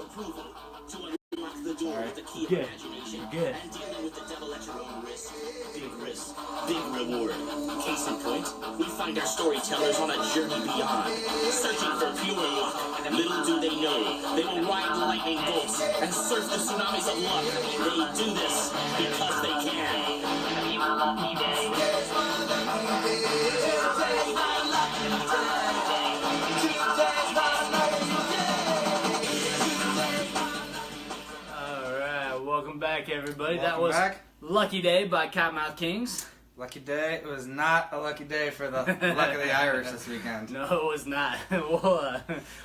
approval to unlock the door with the key of imagination and dealing with the devil at your own risk. Big risk, big reward. Case in point, we find our storytellers on a journey beyond, searching for pure luck. Little do they know, they will ride lightning bolts and surf the tsunamis of luck. They do this because they can. Alright, welcome back everybody. Welcome that was back. Lucky Day by Cottonmouth Kings. Lucky day. It was not a lucky day for the luck of the Irish this weekend. No, it was not.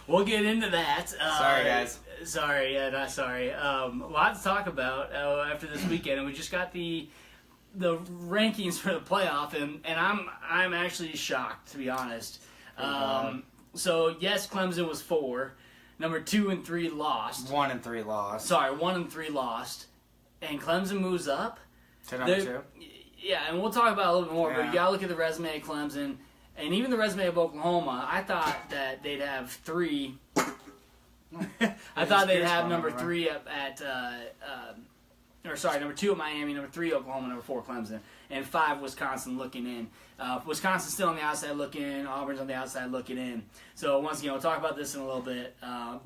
We'll get into that. Sorry, guys. Sorry, not sorry. A lot to talk about after this weekend, and we just got the rankings for the playoff, and I'm actually shocked, to be honest. So yes, Clemson was 4. Number 2 and 3 lost. 1 and 3 lost. Sorry, 1 and 3 lost, and Clemson moves up To number 2. Yeah, and we'll talk about it a little bit more, but Yeah. you gotta look at the resume of Clemson, and even the resume of Oklahoma. I thought that they'd have 3. I thought they'd have number 3 up at, number 2 at Miami, number 3 Oklahoma, number 4 Clemson, and 5 Wisconsin looking in. Wisconsin's still on the outside looking in. Auburn's on the outside looking in. So once again, we'll talk about this in a little bit.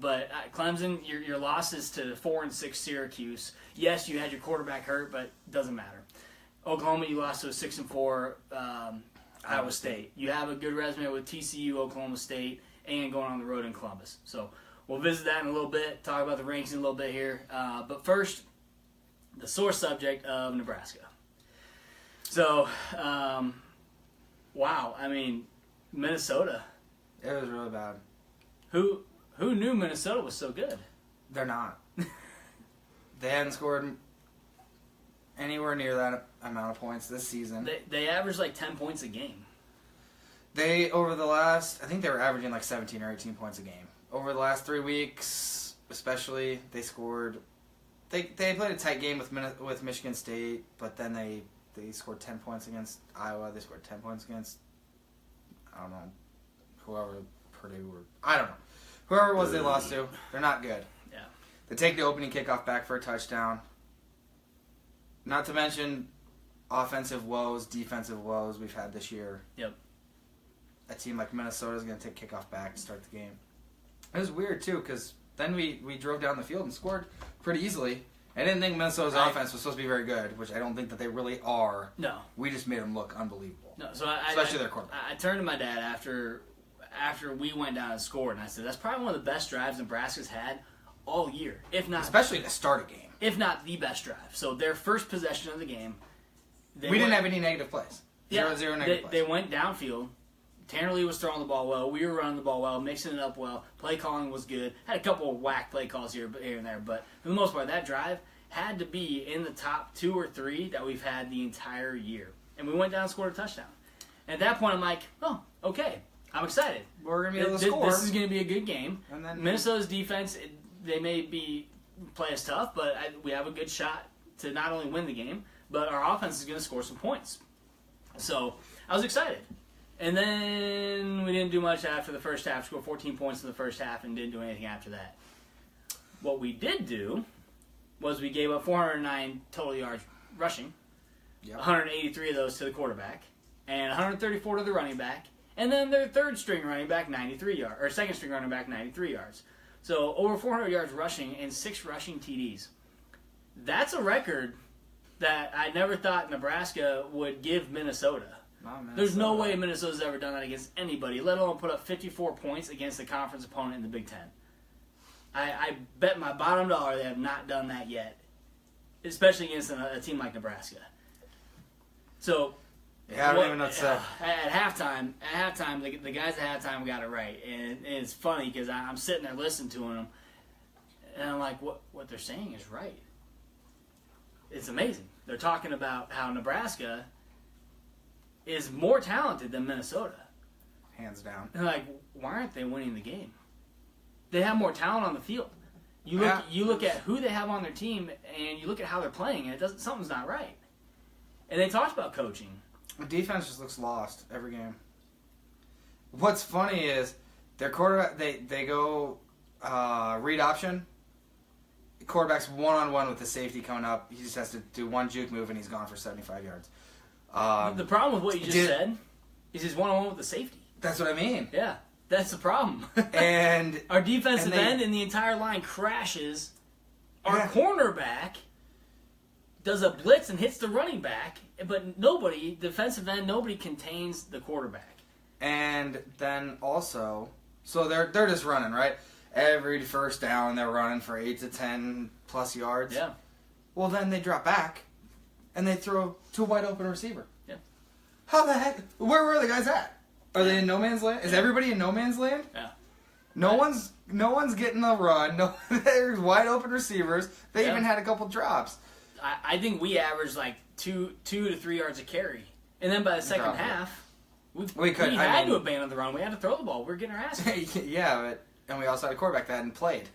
But Clemson, your losses to 4 and 6 Syracuse. Yes, you had your quarterback hurt, but it doesn't matter. Oklahoma, you lost to a 6 and 4 Iowa State. You have a good resume with TCU, Oklahoma State, and going on the road in Columbus. So we'll visit that in a little bit, talk about the rankings in a little bit here. But first, the sore subject of Nebraska. So, wow, I mean, Minnesota. It was really bad. Who knew Minnesota was so good? They're not. They hadn't scored anywhere near that amount of points this season. They averaged like 10 points a game. They, over the last, I think they were averaging like 17 or 18 points a game. Over the last 3 weeks, especially, they scored. They played a tight game with Michigan State, but then they scored 10 points against Iowa. They scored 10 points against, I don't know, whoever, Purdue, or I don't know. Whoever it was they lost to, they're not good. Yeah. They take the opening kickoff back for a touchdown. Not to mention offensive woes, defensive woes we've had this year. Yep. A team like Minnesota is going to take kickoff back to start the game. It was weird, too, because then we drove down the field and scored pretty easily. I didn't think Minnesota's offense was supposed to be very good, which I don't think that they really are. No. We just made them look unbelievable. No. So especially their quarterback. I turned to my dad after we went down and scored, and I said, that's probably one of the best drives Nebraska's had all year, if not... Especially to start a game. If not the best drive. So their first possession of the game... We didn't have any negative plays. Zero negative plays. They went downfield. Tanner Lee was throwing the ball well. We were running the ball well, mixing it up well. Play calling was good. Had a couple of whack play calls here and there, but for the most part, that drive had to be in the top 2 or 3 that we've had the entire year. And we went down and scored a touchdown. And at that point, I'm like, oh, okay. I'm excited. We're going to be able to score. This is going to be a good game. And then Minnesota's defense, they may play us tough, but we have a good shot to not only win the game, but our offense is going to score some points. So I was excited. And then we didn't do much after the first half. Scored 14 points in the first half and didn't do anything after that. What we did do was we gave up 409 total yards rushing, 183 of those to the quarterback, and 134 to the running back, and then their third string running back 93 yards, or second string running back 93 yards. So over 400 yards rushing and 6 rushing TDs. That's a record that I never thought Nebraska would give Minnesota. There's no way Minnesota's ever done that against anybody, let alone put up 54 points against a conference opponent in the Big Ten. I bet my bottom dollar they have not done that yet, especially against a team like Nebraska. So, yeah, I don't even know what to say. At halftime, the guys at halftime got it right, and it's funny because I'm sitting there listening to them, and I'm like, what they're saying is right. It's amazing. They're talking about how Nebraska is more talented than Minnesota. Hands down. And like, why aren't they winning the game? They have more talent on the field. You look at who they have on their team, and you look at how they're playing, and something's not right. And they talked about coaching. The defense just looks lost every game. What's funny is their quarterback, they go read option, quarterback's one-on-one with the safety coming up. He just has to do one juke move, and he's gone for 75 yards. The problem with what you just said is he's one-on-one with the safety. That's what I mean. Yeah, that's the problem. And our defensive end and the entire line crashes. Our cornerback does a blitz and hits the running back, but defensive end, nobody contains the quarterback. And then also, so they're just running, right? Every first down, they're running for 8 to 10 plus yards. Yeah. Well, then they drop back, and they throw to a wide open receiver. Yeah. How the heck? Where were the guys at? Are they in no man's land? Is everybody in no man's land? Yeah. No one's getting the run. No, there's wide open receivers. They even had a couple drops. I think we averaged like 2 to 3 yards a carry, and then by the second half, we had to abandon the run. We had to throw the ball. We were getting our ass kicked. Yeah, and we also had a quarterback that hadn't played.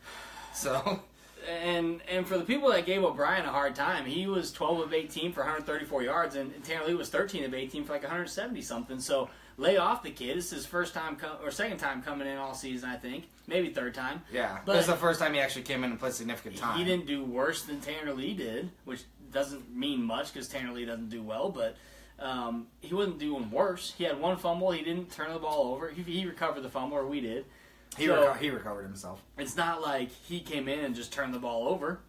So. And for the people that gave O'Brien a hard time, he was 12 of 18 for 134 yards, and Tanner Lee was 13 of 18 for like 170 something. So lay off the kid. It's his first time or second time coming in all season, I think, maybe third time. Yeah, but this is the first time he actually came in and played significant time. He didn't do worse than Tanner Lee did, which doesn't mean much because Tanner Lee doesn't do well, but. He wasn't doing worse. He had one fumble. He didn't turn the ball over. He recovered the fumble, or we did. He recovered himself. It's not like he came in and just turned the ball over.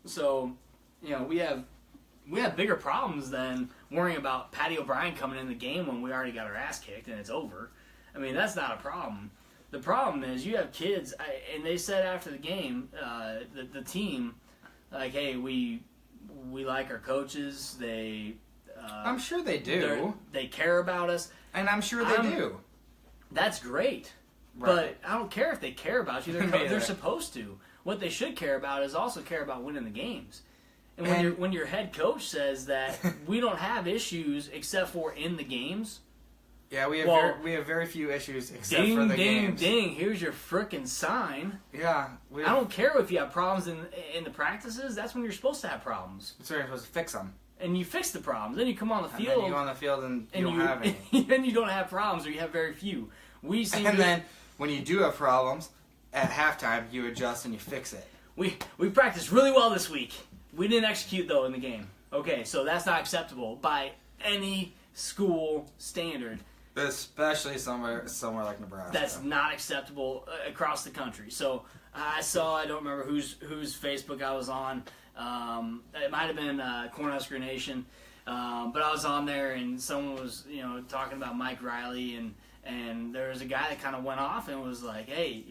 So, we have bigger problems than worrying about Patty O'Brien coming in the game when we already got our ass kicked and it's over. I mean, that's not a problem. The problem is you have kids, and they said after the game, the team, like, hey, we like our coaches. I'm sure they do. They care about us. And I'm sure they do. That's great. Right. But I don't care if they care about you. They're supposed to. What they should care about is also care about winning the games. And when your head coach says that we don't have issues except for in the games. Yeah, we have very few issues except for the games. Ding, here's your frickin' sign. Yeah. I don't care if you have problems in the practices. That's when you're supposed to have problems. So you're supposed to fix them. And you fix the problems. Then you come on the field. And then you go on the field and you don't have any. Then you don't have problems, or you have very few. Then when you do have problems, at halftime you adjust and you fix it. We practiced really well this week. We didn't execute though in the game. Okay, so that's not acceptable by any school standard. Especially somewhere like Nebraska. That's not acceptable across the country. So I don't remember whose Facebook I was on. It might have been Cornhusker Nation, but I was on there and someone was talking about Mike Riley and there was a guy that kind of went off and was like, hey,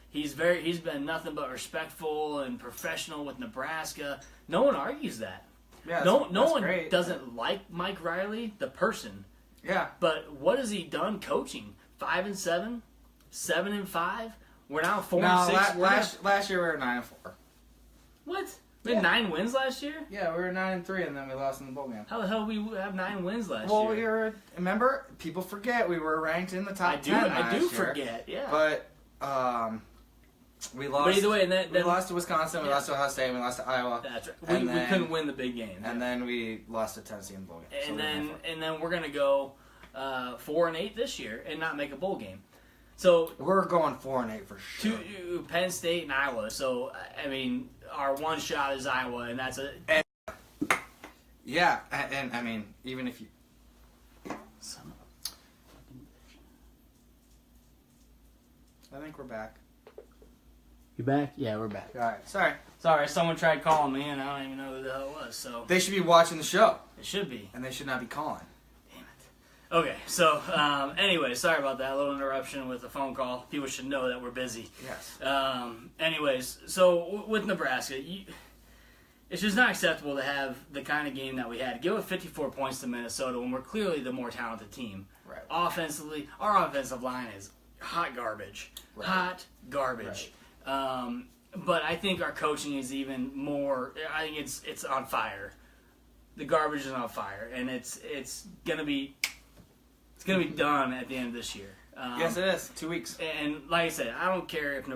he's been nothing but respectful and professional with Nebraska. No one argues that. Yeah, no one great. doesn't like Mike Riley, the person. Yeah. But what has he done coaching? 5-7, 7-5. We're now 4-6. Last year we were 9-4. What? We had 9 wins last year? Yeah, we were 9-3, and then we lost in the bowl game. How the hell did we have 9 wins last year? Well, remember, people forget we were ranked in the top 10 last year. I do forget, yeah. But we lost. But either way, we lost to Wisconsin, we lost to Ohio State, and we lost to Iowa. That's right. We couldn't win the big game. And then we lost to Tennessee in the bowl game. And then we're gonna go 4-8 this year and not make a bowl game. So we're going 4-8 for sure. To Penn State and Iowa. So I mean, our one shot is Iowa, and that's it. Yeah, and I mean, even if you. I think we're back. You back? Yeah, we're back. All right. Sorry. Someone tried calling me, and I don't even know who the hell it was. So they should be watching the show. It should be, and they should not be calling. Okay, so anyway, sorry about that. A little interruption with a phone call. People should know that we're busy. Yes. Anyways, so with Nebraska, it's just not acceptable to have the kind of game that we had. Give up 54 points to Minnesota when we're clearly the more talented team. Right. Offensively, our offensive line is hot garbage. Right. Hot garbage. Right. But I think our coaching is even more. I think it's on fire. The garbage is on fire, and it's gonna be. It's going to be done at the end of this year. Yes, it is. 2 weeks. And like I said, I don't care if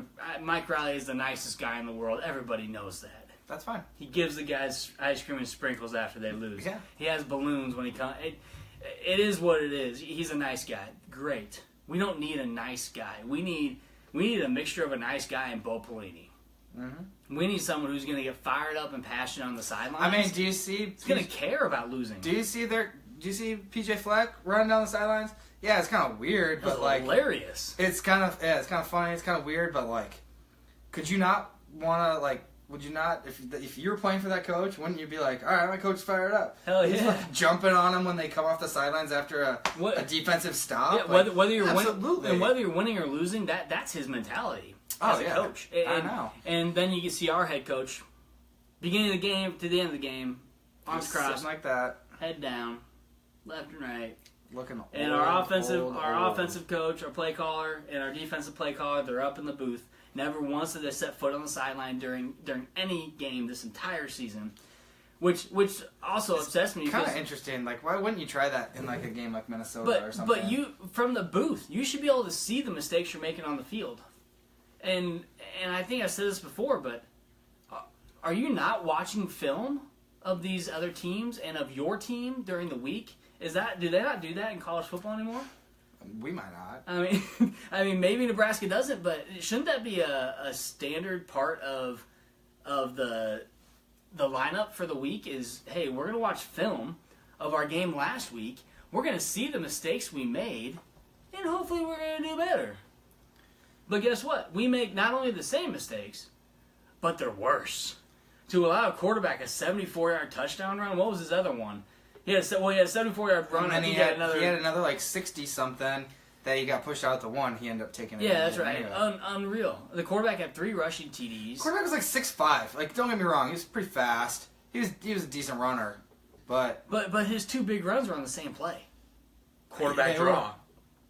Mike Riley is the nicest guy in the world. Everybody knows that. That's fine. He gives the guys ice cream and sprinkles after they lose. Yeah. He has balloons when he comes. It is what it is. He's a nice guy. Great. We don't need a nice guy. We need a mixture of a nice guy and Bo Pelini. Mm-hmm. We need someone who's going to get fired up and passionate on the sidelines. I mean, do you see? He's going to care about losing. Do you see PJ Fleck running down the sidelines? Yeah, it's kind of weird, but like hilarious. It's kind of funny. It's kind of weird, but like, could you not want to like? Would you not, if you were playing for that coach, wouldn't you be like, all right, my coach's fired up? Hell He's yeah. like jumping on them when they come off the sidelines after a defensive stop. Yeah, like, whether you're absolutely. winning or losing, that's his mentality Oh, as a yeah. coach. I know. And then you can see our head coach, beginning of the game to the end of the game, arms Just crossed, sitting like that, head down, left and right. looking. And old, our old. offensive coach, our play caller, and our defensive play caller, they're up in the booth. Never once did they set foot on the sideline during any game this entire season, which also upsets me. Kind of interesting. Like, why wouldn't you try that in like a game like Minnesota or something? But you, from the booth, you should be able to see the mistakes you're making on the field. And I think I said this before, but are you not watching film of these other teams and of your team during the week? Do they not do that in college football anymore? We might not. I mean, maybe Nebraska doesn't, but shouldn't that be a standard part of the lineup for the week? Is, hey, we're gonna watch film of our game last week. We're gonna see the mistakes we made, and hopefully we're gonna do better. But guess what? We make not only the same mistakes, but they're worse. To allow a quarterback a 74-yard touchdown run. What was his other one? He had a 74-yard run, And then he had had another like 60-something that he got pushed out to one. He ended up taking it. Yeah, that's right. Anyway. Unreal. The quarterback had 3 rushing TDs. Quarterback was like 6'5". Like, don't get me wrong, he was pretty fast. He was a decent runner, but his 2 big runs were on the same play. Quarterback They draw. were.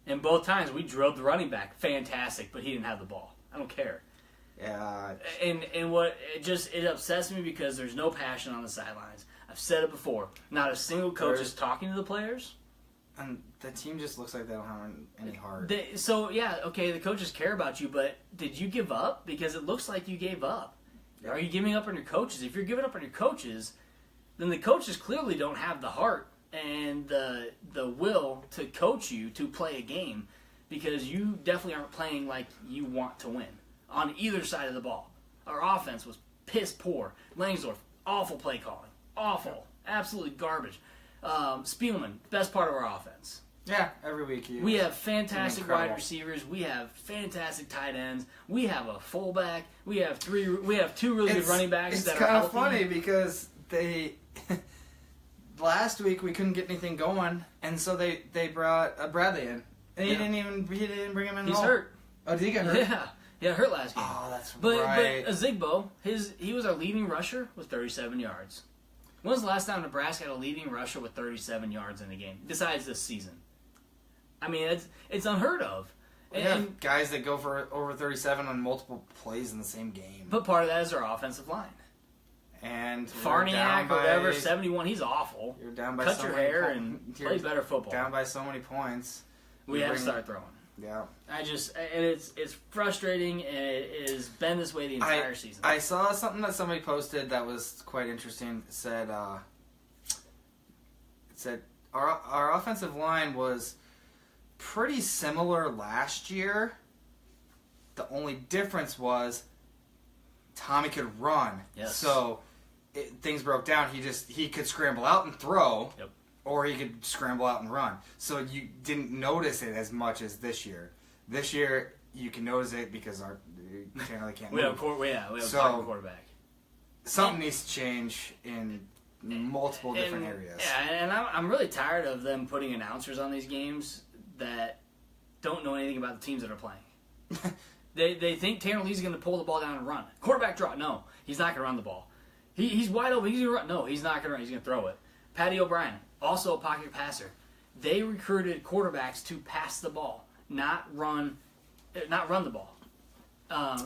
And both times we drilled the running back. Fantastic, but he didn't have the ball. I don't care. yeah. And what it upsets me because there's no passion on the sidelines. I've said it before. Not a single coach is talking to the players. And the team just looks like they don't have any heart. The coaches care about you, but did you give up? Because it looks like you gave up. Yep. Are you giving up on your coaches? If you're giving up on your coaches, then the coaches clearly don't have the heart and the will to coach you to play a game, because you definitely aren't playing like you want to win on either side of the ball. Our offense was piss poor. Langsdorf, awful play calling. Awful. Absolutely garbage. Spielman, best part of our offense. Yeah, every week We have fantastic incredible. wide receivers. We have fantastic tight ends. We have a fullback. We have 2 really good running backs It's that are kind healthy. of funny because they last week we couldn't get anything going, and so they brought Bradley in, and he didn't bring him in. He's at all. hurt. Oh, did he get hurt? Yeah, hurt last game. Oh, that's But right. Azigbo, he was our leading rusher with 37 yards. When was the last time Nebraska had a leading rusher with 37 yards in a game, besides this season? I mean, it's unheard of. We have guys that go for over 37 on multiple plays in the same game. But part of that is our offensive line. And Farniak or whatever, 71, he's awful. You're down by Cut so your many hair po- and you're play better football. Down by so many points. We have to start throwing. Yeah. And it's frustrating, and it has been this way the entire season. I saw something that somebody posted that was quite interesting. It said our offensive line was pretty similar last year. The only difference was Tommy could run. Yes. So things broke down. He could scramble out and throw. Yep. Or he could scramble out and run. So you didn't notice it as much as this year. This year, you can notice it because we can't we have move. we have a quarterback. Something needs to change in multiple different areas. Yeah, and I'm really tired of them putting announcers on these games that don't know anything about the teams that are playing. They think Tanner Lee's going to pull the ball down and run. Quarterback draw. No, he's not going to run the ball. He's wide open. He's going to run. No, he's not going to run. He's going to throw it. Patty O'Brien, also a pocket passer. They recruited quarterbacks to pass the ball, not run the ball. I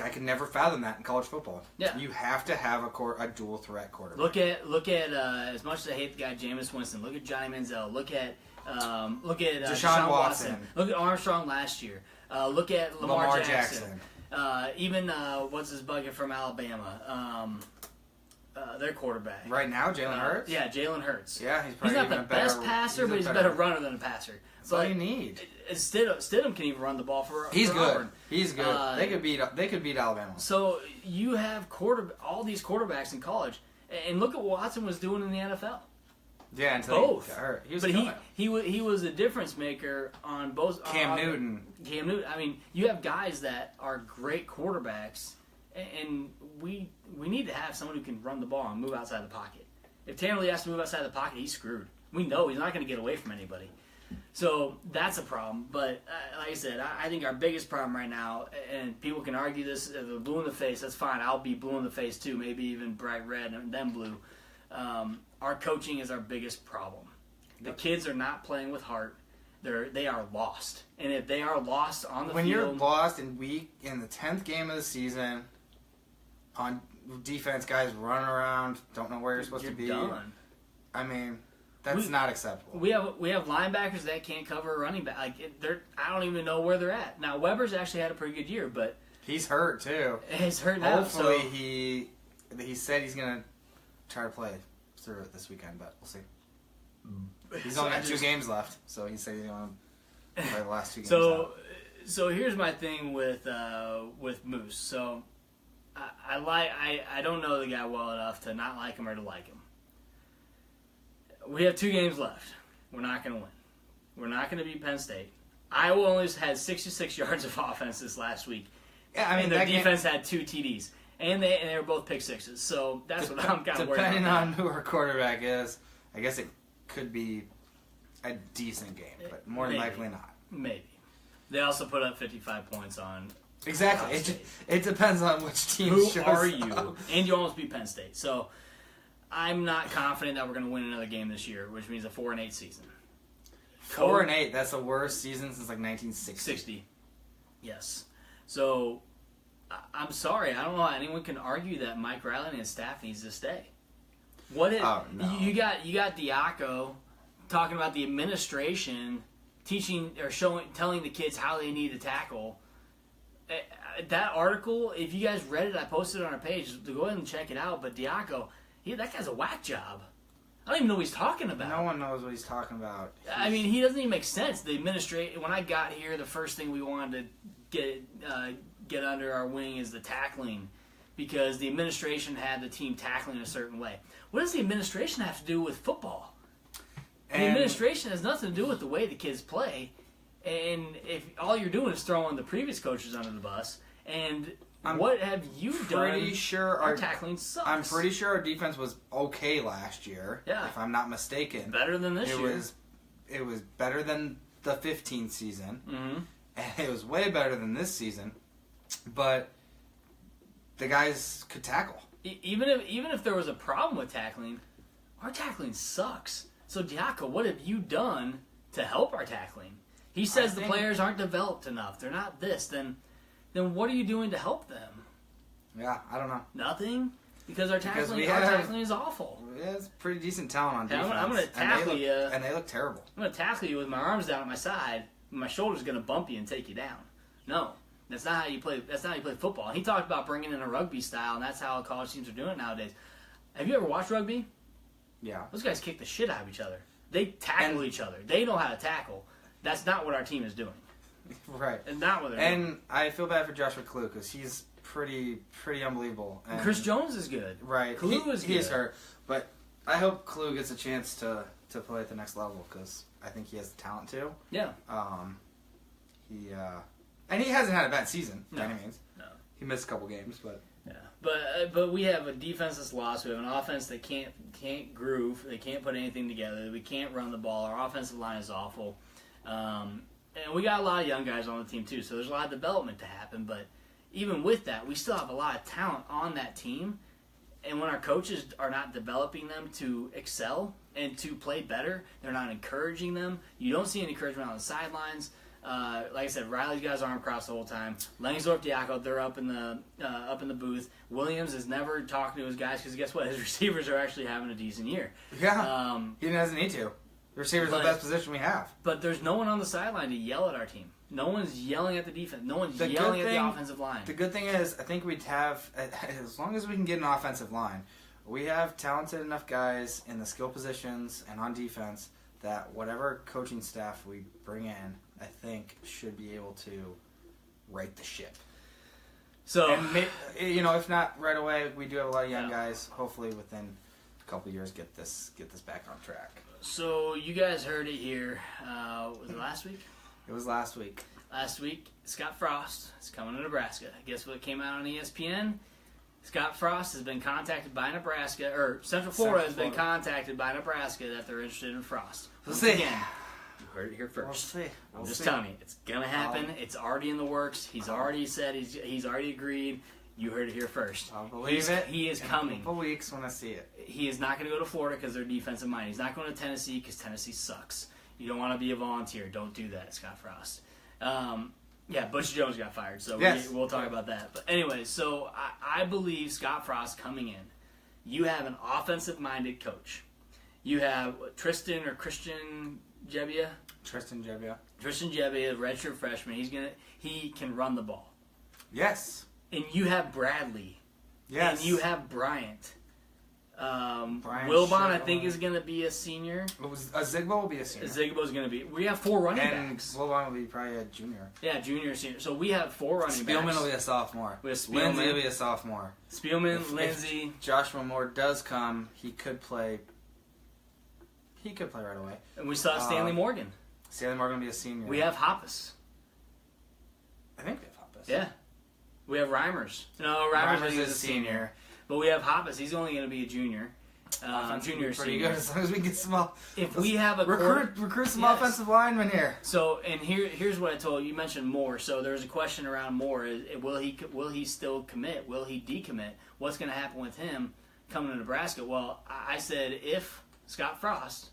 could never fathom that in college football. Yeah. You have to have a dual threat quarterback. Look at as much as I hate the guy Jameis Winston. Look at Johnny Manziel. Look at Deshaun Watson. Look at Armstrong last year. Look at Lamar Jackson. Even what's his bucket from Alabama? their quarterback. Right now, Jalen Hurts? Yeah, Jalen Hurts. Yeah, He's probably not even the a better, best passer, but he's a better runner than a passer. That's all you need. Stidham can even run the ball for He's good. Auburn. He's good. They could beat Alabama. So you have all these quarterbacks in college, and look at what Watson was doing in the NFL. Yeah, until Both. he got hurt. He was but killing. he was a difference maker on both. Cam Newton. Cam Newton. I mean, you have guys that are great quarterbacks, and we need to have someone who can run the ball and move outside the pocket. If Tanner Lee has to move outside the pocket, he's screwed. We know he's not going to get away from anybody. So that's a problem. But like I said, I think our biggest problem right now, and people can argue this, if they're blue in the face, that's fine. I'll be blue in the face too, maybe even bright red and then blue. Our coaching is our biggest problem. The kids are not playing with heart. They are lost. And if they are lost on the when field... you're lost in the 10th game of the season, on defense, guys running around, don't know where you're supposed to be. Done. I mean... That's not acceptable. We have linebackers that can't cover a running back. I don't even know where they're at. Now Weber's actually had a pretty good year, but he's hurt too. He's hurt now. Hopefully he said he's gonna try to play through it this weekend, but we'll see. He's only got 2 games left, so he said he's gonna play the last 2 games. So here's my thing with Moose. So I don't know the guy well enough to not like him or to like him. We have 2 games left. We're not going to win. We're not going to beat Penn State. Iowa only had 66 yards of offense this last week. Yeah, I mean, and their defense had 2 TDs. And they were both pick sixes. So that's what I'm kind of worried about. Depending on who our quarterback is, I guess it could be a decent game, but more than likely not. Maybe. They also put up 55 points on Exactly. It depends on which team Who shows are you? up. And you almost beat Penn State. So I'm not confident that we're going to win another game this year, which means a 4-8 season. 4-8. That's the worst season since like 1960. 60. Yes. So I'm sorry. I don't know how anyone can argue that Mike Riley and his staff needs to stay. What if you got Diaco talking about the administration teaching or telling the kids how they need to tackle? That article, if you guys read it, I posted it on our page. Go ahead and check it out. But Diaco, that guy's a whack job. I don't even know what he's talking about. No one knows what he's talking about. I mean, he doesn't even make sense. The administration. When I got here, the first thing we wanted to get under our wing is the tackling, because the administration had the team tackling a certain way. What does the administration have to do with football? The administration has nothing to do with the way the kids play. And if all you're doing is throwing the previous coaches under the bus, and what have you done? Sure our tackling sucks. I'm pretty sure our defense was okay last year. Yeah. If I'm not mistaken. Better than this year. It was better than the 15th season. Mm-hmm. And it was way better than this season. But the guys could tackle. Even if there was a problem with tackling, our tackling sucks. So Diaco, what have you done to help our tackling? He says the players aren't developed enough. They're not this. Then what are you doing to help them? Yeah, I don't know. Nothing? Because our tackling is awful. Yeah, it's pretty decent talent on defense. I'm going to tackle you. And they look terrible. I'm going to tackle you with my arms down at my side. And my shoulder's going to bump you and take you down. No. That's not how you play. That's not how you play football. He talked about bringing in a rugby style, and that's how college teams are doing it nowadays. Have you ever watched rugby? Yeah. Those guys kick the shit out of each other. They tackle each other. They know how to tackle. That's not what our team is doing. Right. And not what they're doing. And I feel bad for Joshua Klue because he's pretty unbelievable. And Chris Jones is good. Right. Klue is good. He is hurt. But I hope Klue gets a chance to play at the next level because I think he has the talent to. Yeah. And he hasn't had a bad season by any means. No. He missed a couple games, but yeah. But we have a defense that's lost. We have an offense that can't groove. They can't put anything together. We can't run the ball. Our offensive line is awful. And we got a lot of young guys on the team too, so there's a lot of development to happen. But even with that, we still have a lot of talent on that team. And when our coaches are not developing them to excel and to play better, they're not encouraging them. You don't see any encouragement on the sidelines. Like I said, Riley's got his arm crossed the whole time. Langsdorff, Diaco, they're up in the booth. Williams is never talking to his guys because guess what? His receivers are actually having a decent year. Yeah, he doesn't need to. The receiver's the best position we have. But there's no one on the sideline to yell at our team. No one's yelling at the defense. No one's yelling at the offensive line. The good thing is, I think we'd have, as long as we can get an offensive line, we have talented enough guys in the skill positions and on defense that whatever coaching staff we bring in, I think, should be able to right the ship. So, And if not right away, we do have a lot of young guys. Hopefully, within a couple of years, get this back on track. So you guys heard it here. Was it last week? It was last week. Last week, Scott Frost is coming to Nebraska. Guess what came out on ESPN? Scott Frost has been contacted by Nebraska, or Central Florida has been contacted by Nebraska that they're interested in Frost. Once again, you heard it here first. We'll see. I'm just telling you, it's gonna happen. It's already in the works. He's already said he's already agreed. You heard it here first. I'll believe it. He is in coming. a couple weeks when I see it. He is not going to go to Florida because they're defensive minded. He's not going to Tennessee because Tennessee sucks. You don't want to be a volunteer. Don't do that, Scott Frost. Butch Jones got fired, so we'll talk about that. But anyway, so I believe Scott Frost coming in. You have an offensive-minded coach. You have Christian Gebbia. Tristan Gebbia. Tristan Gebbia, redshirt freshman. He can run the ball. Yes. And you have Bradley. Yes. And you have Bryant. Wilbon, Sherman. I think, is going to be a senior. Zigbo will be a senior. Zigbo's going to be. We have 4 running and backs. Wilbon will be probably a junior. Yeah, junior, senior. So we have 4 running backs. Spielman will be a sophomore. We have Spielman. Lindsey will be a sophomore. Spielman, Lindsey. If Joshua Moore does come, he could play. He could play right away. And we saw Stanley Morgan. Stanley Morgan will be a senior. We have Hoppus. I think we have Hoppus. Yeah. We have Reimers. No, Reimers is a senior. But we have Hoppus. He's only going to be a junior. Junior, pretty senior. good as long as we get some. If we have a recruit some offensive linemen here. So, and here's what I told you. You mentioned Moore. So there's a question around Moore. Will he still commit? Will he decommit? What's going to happen with him coming to Nebraska? Well, I said if Scott Frost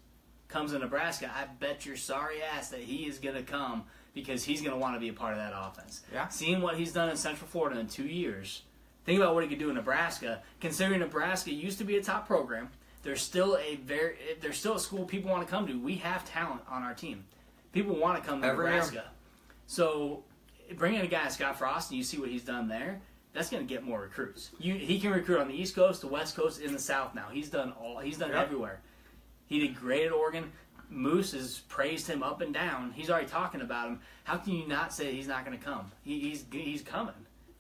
comes to Nebraska, I bet your sorry ass that he is going to come because he's going to want to be a part of that offense. Yeah. Seeing what he's done in Central Florida in 2 years, think about what he could do in Nebraska. Considering Nebraska used to be a top program, there's still a school people want to come to. We have talent on our team. People want to come to Nebraska. So bringing a guy like Scott Frost and you see what he's done there, that's going to get more recruits. He can recruit on the East Coast, the West Coast, in the South now. He's done everywhere. He did great at Oregon. Moose has praised him up and down. He's already talking about him. How can you not say he's not going to come? He's coming.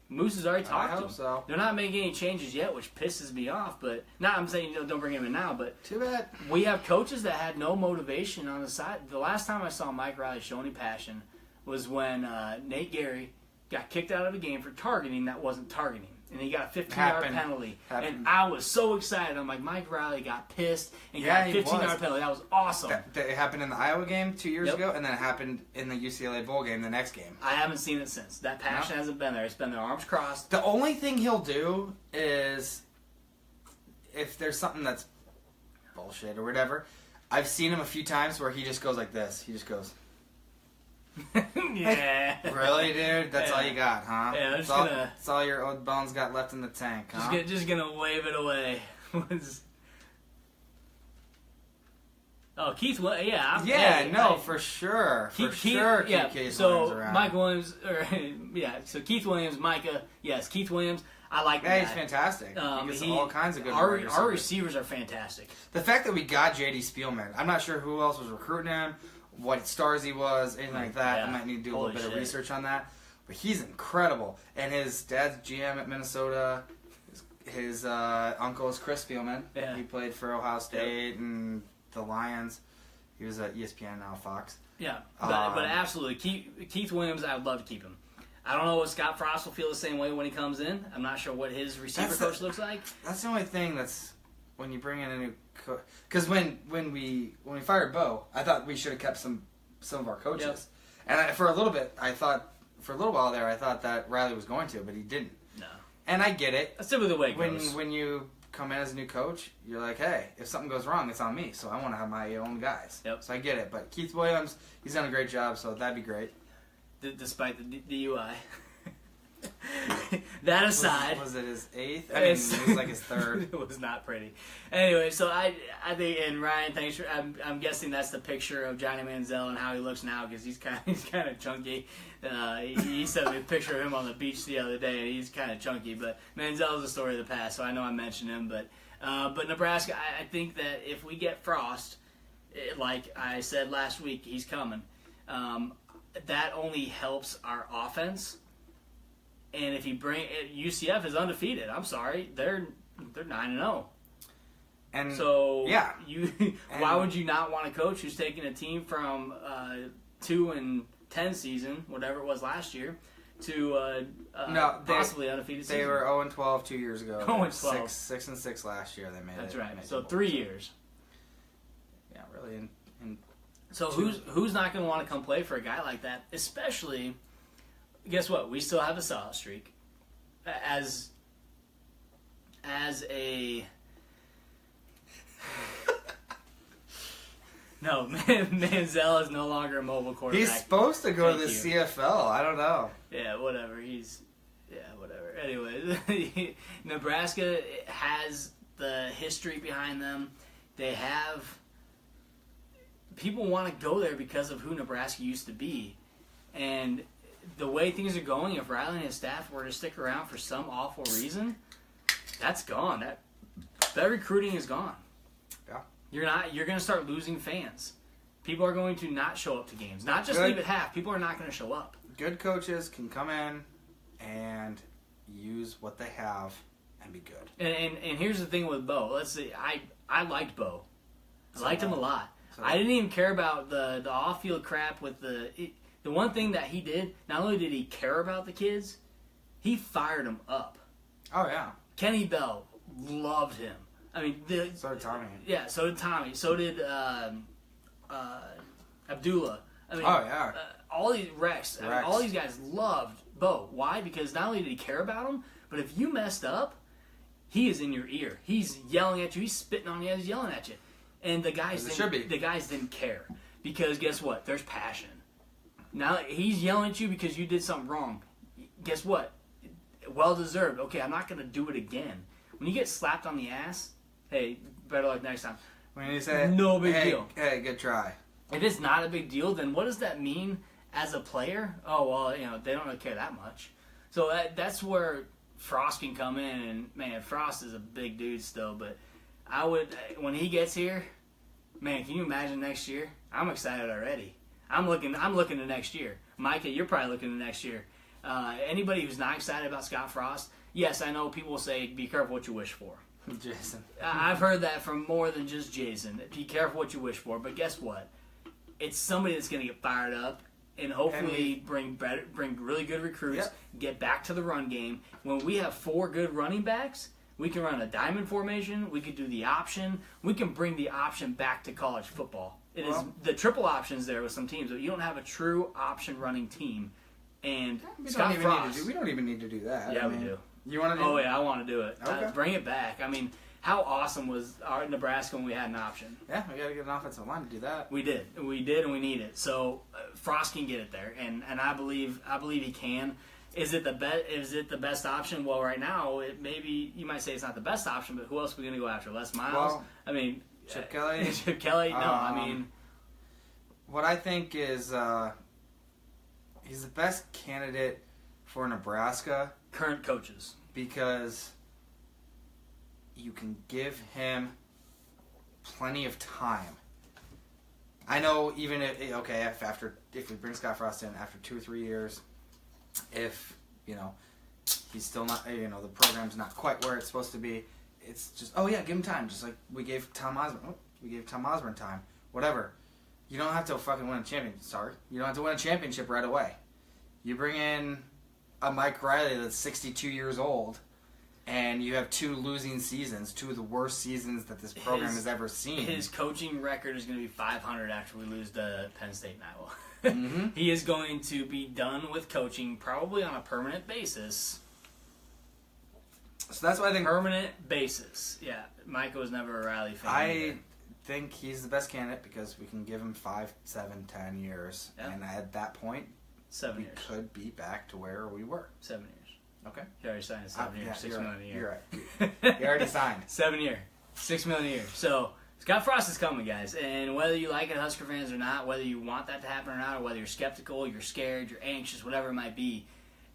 Moose has already talked to him. So. They're not making any changes yet, which pisses me off. But I'm saying don't bring him in now. But too bad. We have coaches that had no motivation on the side. The last time I saw Mike Riley show any passion was when Nate Gary got kicked out of a game for targeting that wasn't targeting. And he got a 15-yard penalty. And I was so excited. I'm like, Mike Riley got pissed and got a 15-yard penalty. That was awesome. That happened in the Iowa game 2 years ago, and then it happened in the UCLA bowl game the next game. I haven't seen it since. That passion hasn't been there. It's been their arms crossed. The only thing he'll do is if there's something that's bullshit or whatever. I've seen him a few times where he just goes like this. He just goes... Yeah. Really, dude? That's all you got, huh? Yeah, that's all your old bones got left in the tank, huh? Just gonna wave it away. Keith Williams, for sure. So Mike Williams, so Keith Williams, Micah, yes, Keith Williams. I like that. He's fantastic. He gets all kinds of good Our receivers are fantastic. The fact that we got J.D. Spielman, I'm not sure who else was recruiting him, what stars he was, anything like that. I might need to do a little bit of research on that. But he's incredible. And his dad's GM at Minnesota. His uncle is Chris Spielman. Yeah. He played for Ohio State and the Lions. He was at ESPN, now Fox. Yeah, but absolutely. Keith Williams, I would love to keep him. I don't know if Scott Frost will feel the same way when he comes in. I'm not sure what his receiver coach looks like. That's the only thing that's when you bring in a new coach. Because when we fired Bo, I thought we should have kept some of our coaches. Yep. And for a little while there, I thought that Riley was going to, but he didn't. No. And I get it. That's typically the way it goes. When you come in as a new coach, you're like, hey, if something goes wrong, it's on me. So I want to have my own guys. Yep. So I get it. But Keith Williams, he's done a great job, so that'd be great. Despite the DUI. That aside, was it his 8th? I mean, it was like his 3rd. It was not pretty. Anyway, so I think, and Ryan, thanks for. I'm guessing that's the picture of Johnny Manziel and how he looks now because he's kind of chunky. He sent me a picture of him on the beach the other day, and he's kind of chunky. But Manziel is a story of the past, so I know I mentioned him. But But Nebraska, I think that if we get Frost, like I said last week, he's coming. That only helps our offense. And if you bring UCF is undefeated. I'm sorry, they're 9-0. And so yeah, why would you not want a coach who's taking a team from 2-10 season, whatever it was last year, to possibly undefeated season? They were 0-12 2 years ago. 0-12. 6-6 last year. They made That's it. right. So 3 years. Yeah, really. So who's not going to want to come play for a guy like that? Especially, guess what? We still have a solid streak. As a no, Manziel is no longer a mobile quarterback. He's supposed to go to the Thank CFL. I don't know. Yeah, whatever. Whatever. Anyway, Nebraska has the history behind them. They have people want to go there because of who Nebraska used to be, and the way things are going. If Riley and his staff were to stick around for some awful reason, that's gone. That recruiting is gone. Yeah. You're going to start losing fans. People are going to not show up to games. Not just leave at half. People are not going to show up. Good coaches can come in and use what they have and be good. And here's the thing with Bo. Let's see. I liked Bo. I liked him a lot. So I didn't even care about the off-field crap with the one thing that he did. Not only did he care about the kids, he fired them up. Oh yeah. Kenny Bell loved him. I mean, So did Tommy. Yeah, so did Tommy. So did Abdullah. I mean, Oh yeah. all these Rex. I mean, Rex. all these guys loved Bo. Why? Because not only did he care about him, but if you messed up, he is in your ear. He's yelling at you. He's spitting on you. He's yelling at you. And the guys didn't care because guess what? There's passion. Now he's yelling at you because you did something wrong. Guess what? Well deserved. Okay, I'm not going to do it again. When you get slapped on the ass, hey, better luck next time. When you say No big deal. Hey, good try. If it's not a big deal, then what does that mean as a player? Oh, well, they don't really care that much. So that's where Frost can come in, and man, Frost is a big dude still, but I would, when he gets here, man, can you imagine next year? I'm excited already. I'm looking to next year. Micah, you're probably looking to next year. Anybody who's not excited about Scott Frost, yes, I know people will say, be careful what you wish for. Jason. I've heard that from more than just Jason. Be careful what you wish for, but guess what? It's somebody that's going to get fired up and hopefully bring really good recruits, Yep. get back to the run game. When we have 4 good running backs, we can run a diamond formation, we could do the option, we can bring the option back to college football. It is the triple options there with some teams, but you don't have a true option running team. And We Scott Frost, we don't even need to do that. yeah, I we mean, do. You want to do Oh yeah, I want to do it. Okay. Bring it back. I mean, how awesome was our Nebraska when we had an option? Yeah, we got to get an offensive line to do that. We did, and we need it. So Frost can get it there, and I believe he can. Is it the best option? Well, right now, maybe you might say it's not the best option, but who else are we going to go after? Les Miles? Well, I mean, Chip Kelly. Chip Kelly? No, I mean, What I think is he's the best candidate for Nebraska current coaches. because you can give him plenty of time. I know even if we bring Scott Frost in after 2 or 3 years, if he's still not the program's not quite where it's supposed to be, it's just give him time, just like we gave Tom Osborne time, whatever. You don't have to fucking win a championship. Sorry, you don't have to win a championship right away. You bring in a Mike Riley that's 62 years old, and you have 2 losing seasons, 2 of the worst seasons that this program has ever seen. His coaching record is going to be 500 after we lose to Penn State and Iowa. Mm-hmm. He is going to be done with coaching probably on a permanent basis. So that's why I think Permanent basis. Yeah, Micah was never a Riley fan. I think he's the best candidate because we can give him 5, 7, 10 years, and at that point, 7 we years. could be back to where we were. 7 years. Okay. He already signed a 7 year, $6 million a year. You're right. You already signed. 7 year, $6 million a year. So Scott Frost is coming, guys. And whether you like it, Husker fans, or not, whether you want that to happen or not, or whether you're skeptical, you're scared, you're anxious, whatever it might be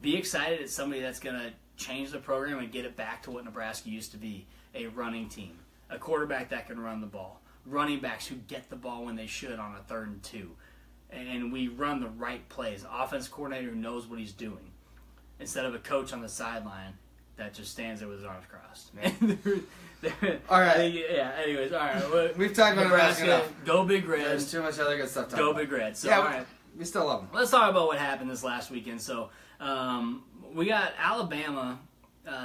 excited. It's somebody that's going to change the program and get it back to what Nebraska used to be. a running team, a quarterback that can run the ball, running backs who get the ball when they should on a 3rd and 2, and we run the right plays. Offense coordinator who knows what he's doing, instead of a coach on the sideline that just stands there with his arms crossed. All right. Yeah. Anyways, all right. We've talked about Nebraska enough. Go Big Red. There's too much other good stuff to talk Go about. Big Red. So, yeah, all right. we still love them. Let's talk about what happened this last weekend. So, we got Alabama.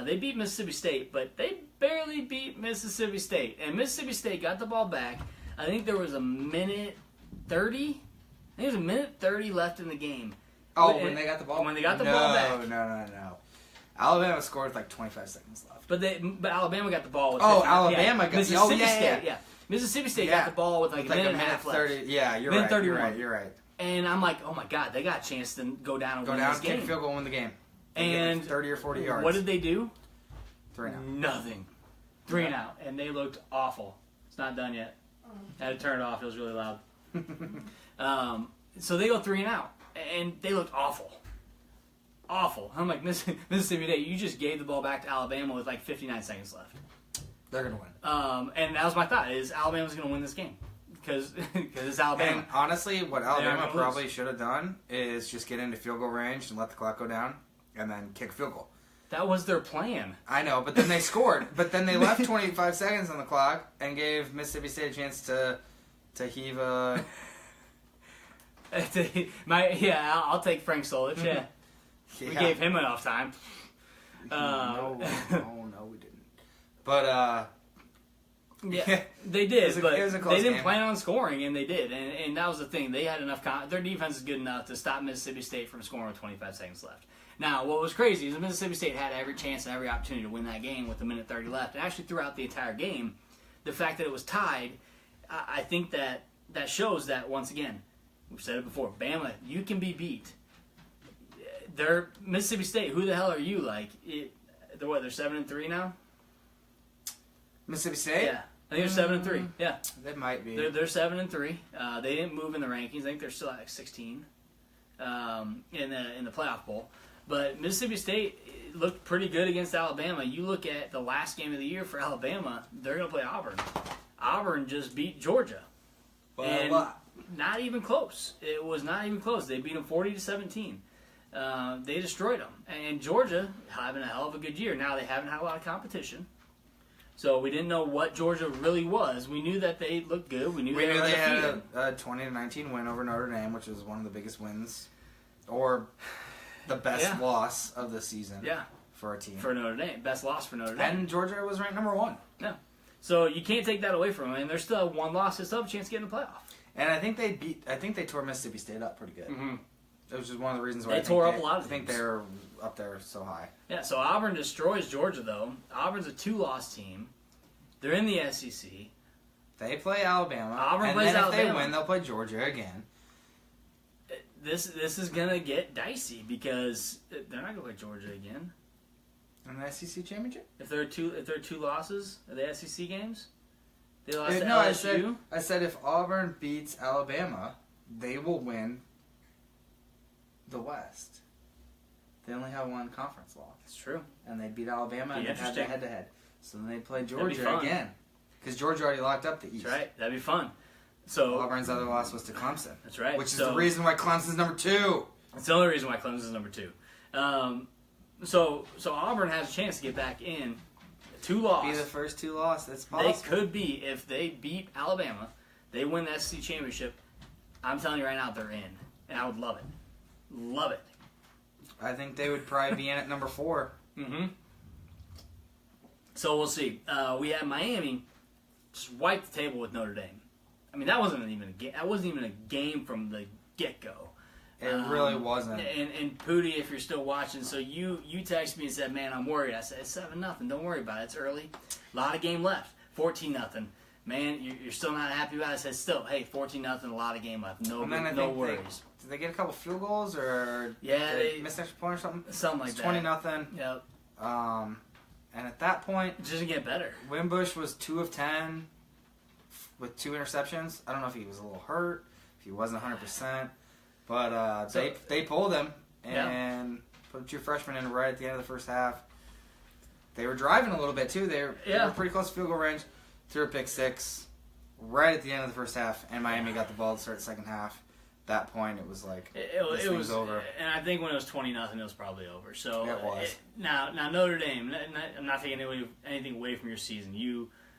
They beat Mississippi State, but they barely beat Mississippi State. And Mississippi State got the ball back. I think there was a minute 30. I think there was a minute 30 left in the game. Oh, when they got the ball? When they got the ball back. No. Alabama scored with like 25 seconds left. But Alabama got the ball with Alabama got Mississippi State. Yeah. Mississippi State got the ball with like a minute and a half 30, left. Yeah, you're minute right. 31. You're right. And I'm like, oh my God, they got a chance to go down and win this game. Kick a field goal, win the game. And 30 or 40 yards. What did they do? 3 and out. Nothing. 3 and out. And they looked awful. It's not done yet. I had to turn it off. It was really loud. So they go 3 and out. And they looked awful. Awful. I'm like, Mississippi State, you just gave the ball back to Alabama with like 59 seconds left. They're going to win. And that was my thought, is Alabama's going to win this game. Because it's Alabama. And honestly, what Alabama probably should have done is just get into field goal range and let the clock go down and then kick a field goal. That was their plan. I know, but then they scored. But then they left 25 seconds on the clock and gave Mississippi State a chance to heave a... I'll take Frank Solich, yeah. We gave him enough time. No, we didn't. But, yeah, they did, but it was a close they didn't game. plan on scoring, and they did. And that was the thing. They had enough... their defense is good enough to stop Mississippi State from scoring with 25 seconds left. Now, what was crazy is Mississippi State had every chance and every opportunity to win that game with a minute 30 left. And actually, throughout the entire game, the fact that it was tied, I think that shows that, once again, we've said it before, Bama, you can be beat. They're Mississippi State. Who the hell are you? Like, they're 7-3 now. Mississippi State? Yeah, I think they're 7-3. Yeah, They might be. they're 7-3. They didn't move in the rankings. I think they're still at like 16 in the playoff bowl. But Mississippi State looked pretty good against Alabama. You look at the last game of the year for Alabama; they're going to play Auburn. Auburn just beat Georgia, and not even close. It was not even close. They beat them 40-17. They destroyed them. And Georgia having a hell of a good year. Now they haven't had a lot of competition. So we didn't know what Georgia really was. We knew that they looked good. We knew they had a 20-19 win over Notre Dame, which was one of the biggest wins, or the best loss of the season. Yeah, for a team. For Notre Dame, best loss for Notre Dame. And Georgia was ranked number 1. Yeah, so you can't take that away from them. And they're still 1 loss. They still have a chance to get in the playoff. And I think they tore Mississippi State up pretty good. Mm-hmm. It was just one of the reasons why they tore up a lot of I think they're up there so high. Yeah, so Auburn destroys Georgia, though. Auburn's a 2-loss team. They're in the SEC. They play Alabama. Auburn plays Alabama. If they win, they'll play Georgia again. This is going to get dicey because they're not going to play Georgia again. In the SEC championship? If there are two losses of the SEC games? They lost to LSU? I said if Auburn beats Alabama, they will win the West. They only have 1 conference loss. That's true. And they beat Alabama and they had the head-to-head. So then they play That'd Georgia again. Because Georgia already locked up the East. That's right. That'd be fun. So Auburn's other loss was to Clemson. That's right. Which is the reason why Clemson's number 2. That's the only reason why Clemson's number 2. So Auburn has a chance to get back in. 2 loss. Be the first 2 loss. That's possible. They could be. If they beat Alabama, they win the SEC championship, I'm telling you right now, they're in. And I would love it. Love it. I think they would probably be in at number 4. Mm-hmm. So we'll see. We had Miami just wipe the table with Notre Dame. I mean, that wasn't even a game. That wasn't even a game from the get-go. It really wasn't. And Pooty, if you're still watching, so you texted me and said, "Man, I'm worried." I said, "It's 7-0. Don't worry about it. It's early. A lot of game left. 14-0. Man, you're still not happy about it." I said, "Still, hey, 14-0. A lot of game left. No worries." Did they get a couple field goals or they missed an extra point or something? Something like that. 20-0. Yep. And at that point, it doesn't get better. Wimbush was 2 of 10 with 2 interceptions. I don't know if he was a little hurt, if he wasn't 100%, but they pulled him and put a true freshman in right at the end of the first half. They were driving a little bit too. They were pretty close to field goal range. Threw a pick six right at the end of the first half, and Miami got the ball to start the second half. That point, it was like it was over. And I think when it was 20-0, it was probably over. So it was. Now Notre Dame. I'm not taking anything away from your season.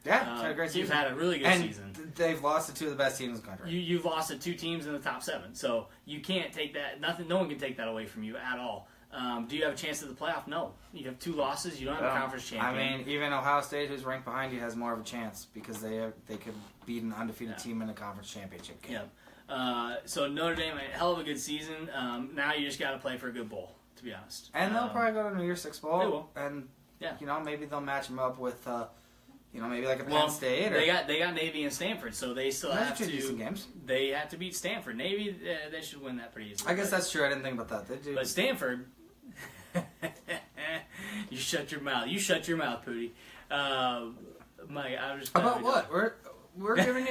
Had a great season. You've had a really good season. They've lost to two of the best teams in the country. You've lost to two teams in the top 7, so you can't take that. No one can take that away from you at all. Do you have a chance at the playoff? No. You have 2 losses. You don't have a conference champion. I mean, even Ohio State, who's ranked behind you, has more of a chance because they could beat an undefeated team in a conference championship game. Yeah. So Notre Dame, a hell of a good season. Now you just got to play for a good bowl, to be honest. And they'll probably go to New Year's Six Bowl. They will. And maybe they'll match them up with, maybe like a Penn State. Or, they got Navy and Stanford, so they still have to. Decent games. They have to beat Stanford. Navy, they should win that pretty easily. I guess that's true. I didn't think about that. They do. But Stanford, you shut your mouth. You shut your mouth, Pootie. Mike, I'm just about what we're giving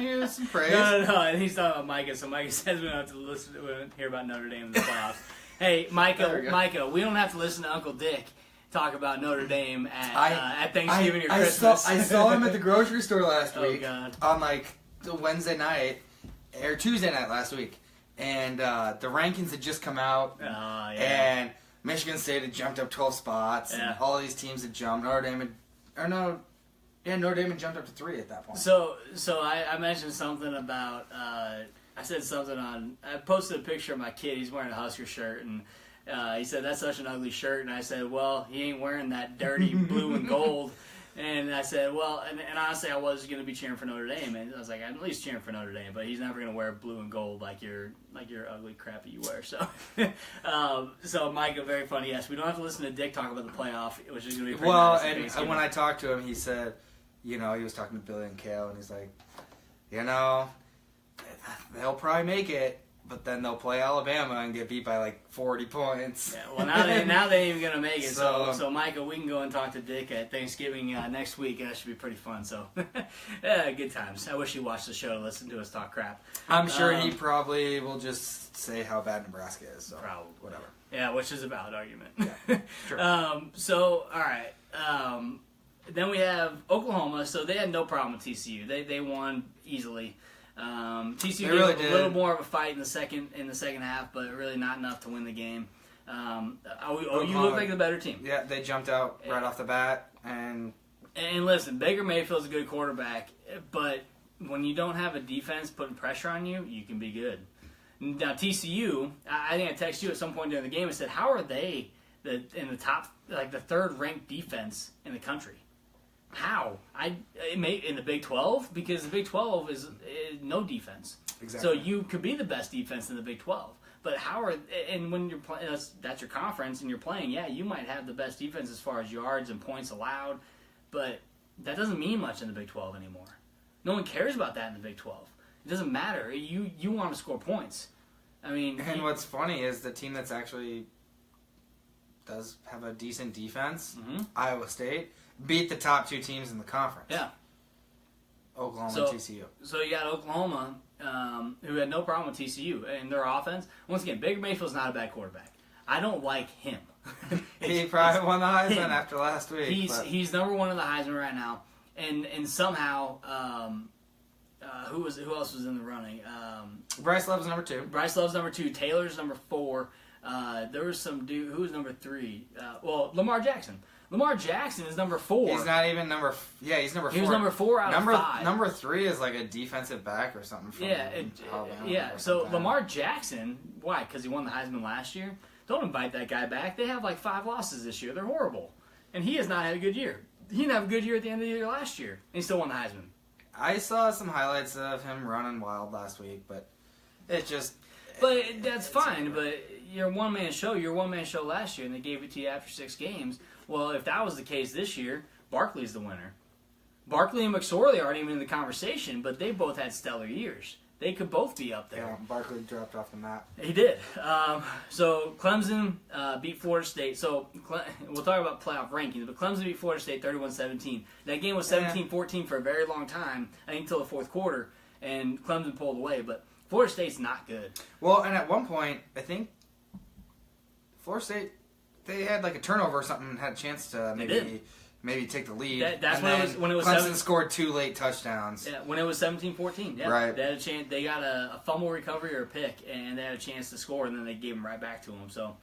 you some praise. No. And he's talking about Micah. So Micah says we don't have to listen. We don't hear about Notre Dame in the playoffs. Hey, Micah, we don't have to listen to Uncle Dick talk about Notre Dame at Thanksgiving or Christmas. I saw him at the grocery store last week. God. On like the Wednesday night or Tuesday night last week, and the rankings had just come out, and Michigan State had jumped up 12 spots, and all these teams had jumped. Notre Dame had jumped up to 3 at that point. So I mentioned something about. I said something I posted a picture of my kid. He's wearing a Husker shirt, and he said, "That's such an ugly shirt." And I said, "Well, he ain't wearing that dirty blue and gold." And I said, "Well," and honestly, I was going to be cheering for Notre Dame, and I was like, "I'm at least cheering for Notre Dame," but he's never going to wear blue and gold like your ugly crap that you wear. So, so Micah, very funny. Yes, we don't have to listen to Dick talk about the playoff, which is going to be pretty nice. And when I talked to him, he said, he was talking to Billy and Kale, and he's like, they'll probably make it, but then they'll play Alabama and get beat by like 40 points. Yeah, well, now they ain't even going to make it. So Micah, we can go and talk to Dick at Thanksgiving next week, and that should be pretty fun. So, good times. I wish he watched the show to listen to us talk crap. I'm sure he probably will just say how bad Nebraska is. So probably. Whatever. Yeah, which is a valid argument. Yeah, true. So, all right. Then we have Oklahoma. So they had no problem with TCU. They won easily. TCU really gave a little more of a fight in the second half, but really not enough to win the game. You look like the better team. Yeah, they jumped out right off the bat, and listen, Baker Mayfield's a good quarterback, but when you don't have a defense putting pressure on you, you can be good. Now TCU, I think I texted you at some point during the game and said, how are they in the top, like the 3rd ranked defense in the country? How? In the Big 12? Because the Big 12 is no defense. Exactly. So you could be the best defense in the Big 12. But and when you're playing, that's your conference and you're playing, you might have the best defense as far as yards and points allowed, but that doesn't mean much in the Big 12 anymore. No one cares about that in the Big 12. It doesn't matter. You want to score points. I mean... And what's funny is the team that's actually does have a decent defense, Iowa State, beat the top 2 teams in the conference. Yeah. Oklahoma and TCU. So you got Oklahoma, who had no problem with TCU and their offense. Once again, Baker Mayfield's not a bad quarterback. I don't like him. He probably won the Heisman after last week. He's number 1 in the Heisman right now, and somehow who else was in the running? Bryce Love's number 2. Bryce Love's number 2. Taylor's number 4. There was some dude who was number 3. Lamar Jackson. Lamar Jackson is number 4. He's not even number. Yeah, he's number 4. He was number 4 out of 5. Number 3 is like a defensive back or something. From Alabama. So Lamar Jackson, why? Because he won the Heisman last year. Don't invite that guy back. They have like 5 losses this year. They're horrible, and he has not had a good year. He didn't have a good year at the end of the year last year, and he still won the Heisman. I saw some highlights of him running wild last week, but it's just. But that's fine. But you're a one-man show. You're a one-man show last year, and they gave it to you after 6 games. Well, if that was the case this year, Barkley's the winner. Barkley and McSorley aren't even in the conversation, but they both had stellar years. They could both be up there. Yeah, Barkley dropped off the map. He did. So Clemson beat Florida State. So we'll talk about playoff rankings, but Clemson beat Florida State 31-17. That game was 17-14 for a very long time, I think until the 4th quarter, and Clemson pulled away. But Florida State's not good. Well, and at one point, I think Florida State they had like a turnover or something and had a chance to maybe take the lead. That's when it was Clemson scored 2 late touchdowns. Yeah, when it was 17-14. Yeah, right. They had a chance. They got a fumble recovery or a pick, and they had a chance to score, and then they gave them right back to them. So,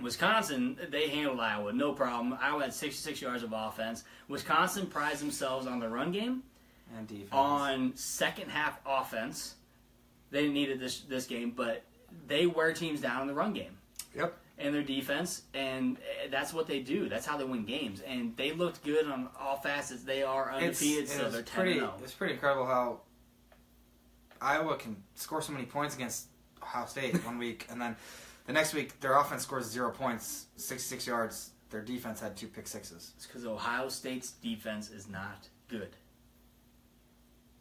Wisconsin, they handled Iowa no problem. Iowa had 66 yards of offense. Wisconsin prized themselves on the run game and defense. On second half offense. They didn't need it this game, but they wear teams down in the run game. Yep. And their defense, and that's what they do. That's how they win games. And they looked good on all facets. They are undefeated, so they're 10-0. It's pretty incredible how Iowa can score so many points against Ohio State one week, and then the next week their offense scores 0 points, 66 yards. Their defense had 2 pick sixes. It's because Ohio State's defense is not good.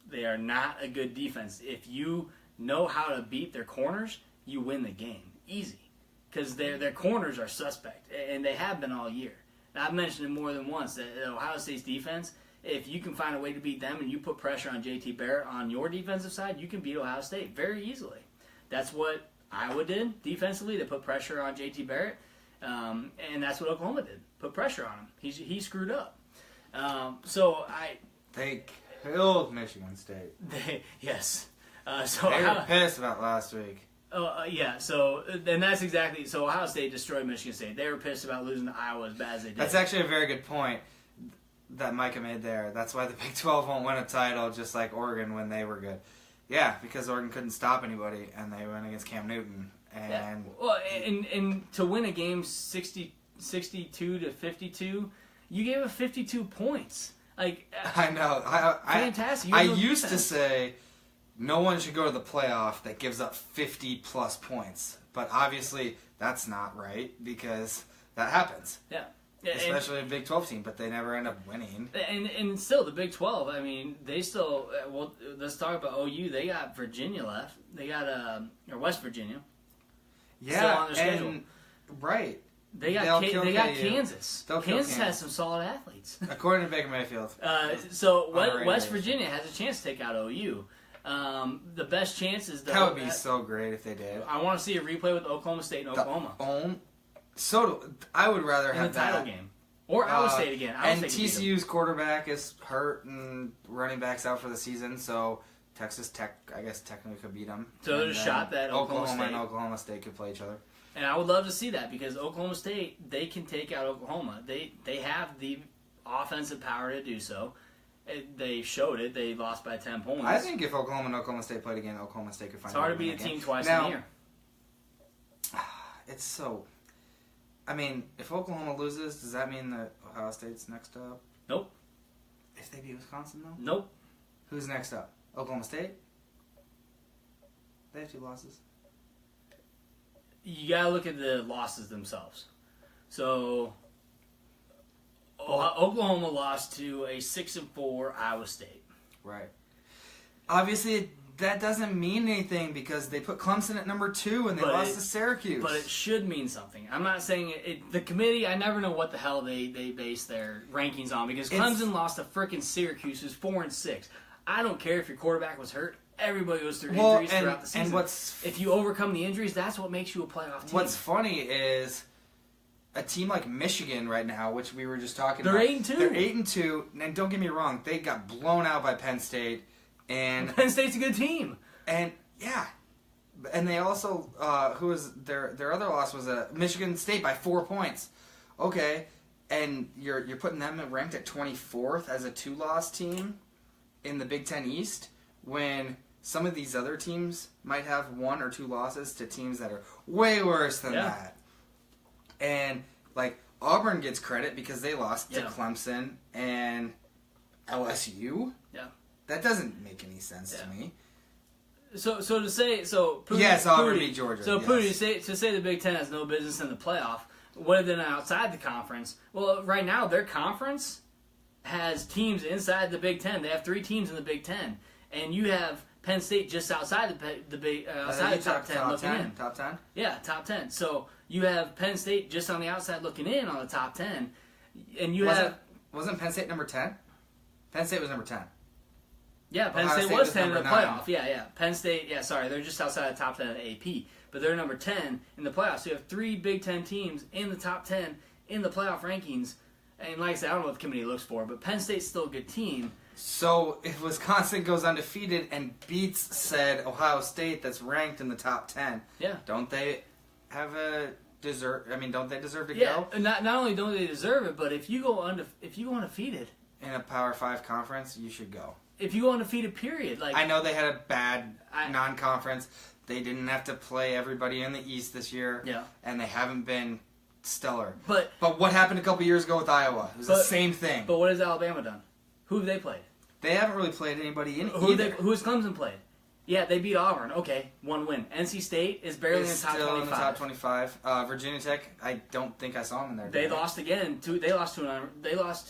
They are not a good defense. If you know how to beat their corners, you win the game. Easy. Because their corners are suspect, and they have been all year. And I've mentioned it more than once that Ohio State's defense, if you can find a way to beat them and you put pressure on J.T. Barrett on your defensive side, you can beat Ohio State very easily. That's what Iowa did defensively. They put pressure on J.T. Barrett, and that's what Oklahoma did. Put pressure on him. He screwed up. They killed Michigan State. Yes. They were pissed about last week. Yeah, so, and that's exactly, so Ohio State destroyed Michigan State. They were pissed about losing to Iowa as bad as they did. That's actually a very good point that Micah made there. That's why the Big 12 won't win a title just like Oregon when they were good. Yeah, because Oregon couldn't stop anybody, and they went against Cam Newton. And yeah. Well, and to win a game 62 to 52, you gave up 52 points. Like, I know. Fantastic. I used to say no one should go to the playoff that gives up 50-plus points. But obviously, that's not right because that happens. Yeah. Especially a Big 12 team, but they never end up winning. And still, the Big 12, I mean, they still... Well, let's talk about OU. They got Virginia left. They got or West Virginia. Yeah, still on their schedule. Right. They got Kansas. Kansas has some solid athletes. According to Baker Mayfield. So West Virginia has a chance to take out OU. The best chance is... That would be so great if they did. I want to see a replay with Oklahoma State and Oklahoma. I would rather have the title game. Or Iowa State again. And TCU's quarterback is hurt and running back's out for the season, so Texas Tech, I guess, technically could beat them. So there's a shot that Oklahoma State could play each other. And I would love to see that because Oklahoma State, they can take out Oklahoma. They have the offensive power to do so. They showed it. They lost by 10 points. I think if Oklahoma and Oklahoma State played again, Oklahoma State could find It's hard to beat a team twice in a year. It's so... I mean, if Oklahoma loses, does that mean that Ohio State's next up? Nope. If they beat Wisconsin, though? Nope. Who's next up? Oklahoma State? They have 2 losses. You gotta look at the losses themselves. So, Oklahoma lost to a 6-4 Iowa State. Right. Obviously, that doesn't mean anything because they put Clemson at number 2 and they lost to Syracuse. But it should mean something. I'm not saying it. The committee, I never know what the hell they base their rankings on because Clemson lost to frickin' Syracuse, who's 4-6. I don't care if your quarterback was hurt. Everybody goes through injuries throughout the season. If you overcome the injuries, that's what makes you a playoff team. What's funny is a team like Michigan right now, which we were just talking about. They're 8-2. They're 8-2, and don't get me wrong, they got blown out by Penn State. And Penn State's a good team. And yeah, and they also who was their other loss was Michigan State by 4 points. Okay, and you're putting them ranked at 24th as a 2-loss team in the Big Ten East when some of these other teams might have 1 or 2 losses to teams that are way worse than that. And like Auburn gets credit because they lost to Clemson and LSU. Yeah. That doesn't make any sense to me. So to say Pooty, yes, Auburn beat Georgia. So Pooty, to say the Big Ten has no business in the playoff, what have they done outside the conference? Well, right now their conference has teams inside the Big Ten. They have 3 teams in the Big Ten, and you have Penn State just outside the top 10 looking in. Top 10. Yeah, top 10. So you have Penn State just on the outside looking in on the top 10, and wasn't Penn State number 10? Penn State was number 10. Yeah, Penn State was 10 in the playoff. Yeah. Penn State, sorry, they're just outside the top 10 of the AP. but they're number 10 in the playoffs. So you have 3 Big Ten teams in the top 10 in the playoff rankings. And like I said, I don't know what the committee looks for, but Penn State's still a good team. So if Wisconsin goes undefeated and beats said Ohio State that's ranked in the top 10, don't they have a deserve? I mean, don't they deserve to go? Yeah, not only don't they deserve it, but if you go undefeated in a Power 5 conference, you should go. If you go undefeated, period. Like, I know they had a bad non-conference. They didn't have to play everybody in the East this year. Yeah. And they haven't been stellar. But what happened a couple years ago with Iowa? It was the same thing. But what has Alabama done? Who have they played? They haven't really played anybody in either. Who has Clemson played? Yeah, they beat Auburn. Okay, 1 win. NC State is barely in the top 25. Still in the top 25. Virginia Tech, I don't think I saw them in there. They lost again. They lost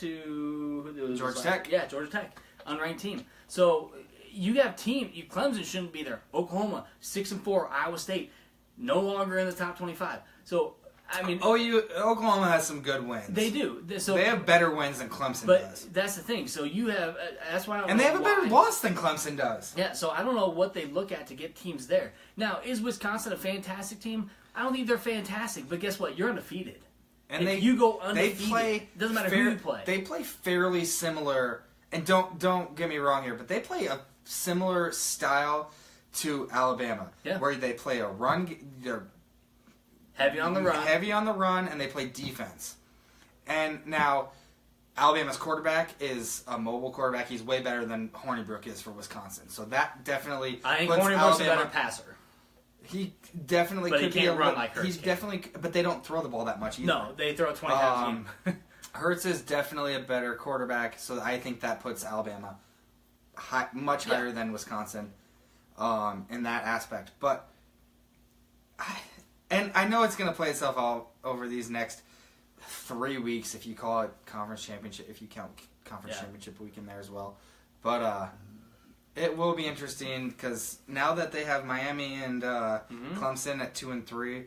to Georgia Tech. Yeah, Georgia Tech, unranked team. So you have Clemson shouldn't be there. Oklahoma 6-4. Iowa State no longer in the top 25. So I mean, Oklahoma has some good wins. They do. So they have better wins than Clemson does. But that's the thing. So you have. That's why. They have a better loss than Clemson does. Yeah. So I don't know what they look at to get teams there. Now, is Wisconsin a fantastic team? I don't think they're fantastic. But guess what? You're undefeated. And if you go undefeated, doesn't matter who you play. They play fairly similar. And don't get me wrong here, but they play a similar style to Alabama, where they play a run. They're heavy on the run, and they play defense. And now, Alabama's quarterback is a mobile quarterback. He's way better than Hornibrook is for Wisconsin. So that definitely I think Hornibrook's a better passer. He definitely but could he can't run like Hurts. He's definitely, but they don't throw the ball that much either. No, they throw 20 times a game. Hurts is definitely a better quarterback, so I think that puts Alabama much higher than Wisconsin in that aspect. But I know it's going to play itself out over these next 3 weeks if you call it conference championship, if you count conference championship week in there as well. But it will be interesting because now that they have Miami and Clemson at 2 and 3,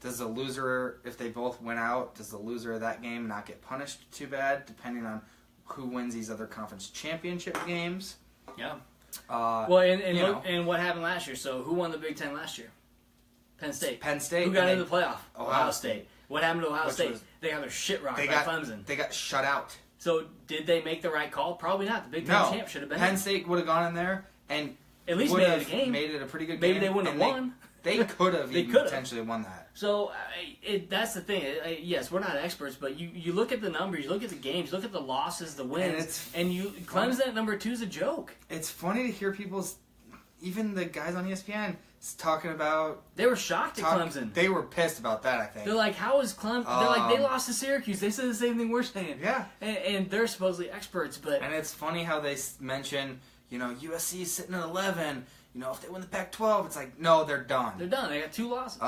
does the loser, if they both win out, does the loser of that game not get punished too bad, depending on who wins these other conference championship games? Yeah. And what happened last year? So who won the Big Ten last year? Penn State. Who got into the playoff? Ohio State. What happened to Ohio State? They got their shit rocked by Clemson. They got shut out. So did they make the right call? Probably not. The Big Ten champ should have been. Penn State would have gone in there and at least made it a game. Made it a pretty good game. Maybe they wouldn't have won. They could have potentially won that. So that's the thing. Yes, we're not experts, but you look at the numbers, you look at the games, you look at the losses, the wins, and Clemson at number 2 is a joke. It's funny to hear even the guys on ESPN talking about. They were shocked at Clemson. They were pissed about that. I think they're like, "How is Clemson?" They're like, "They lost to Syracuse." They said the same thing we're saying. Yeah, and they're supposedly experts, but it's funny how they mention USC is sitting at 11. If they win the Pac-12, it's like, no, they're done. They're done. They got 2 losses.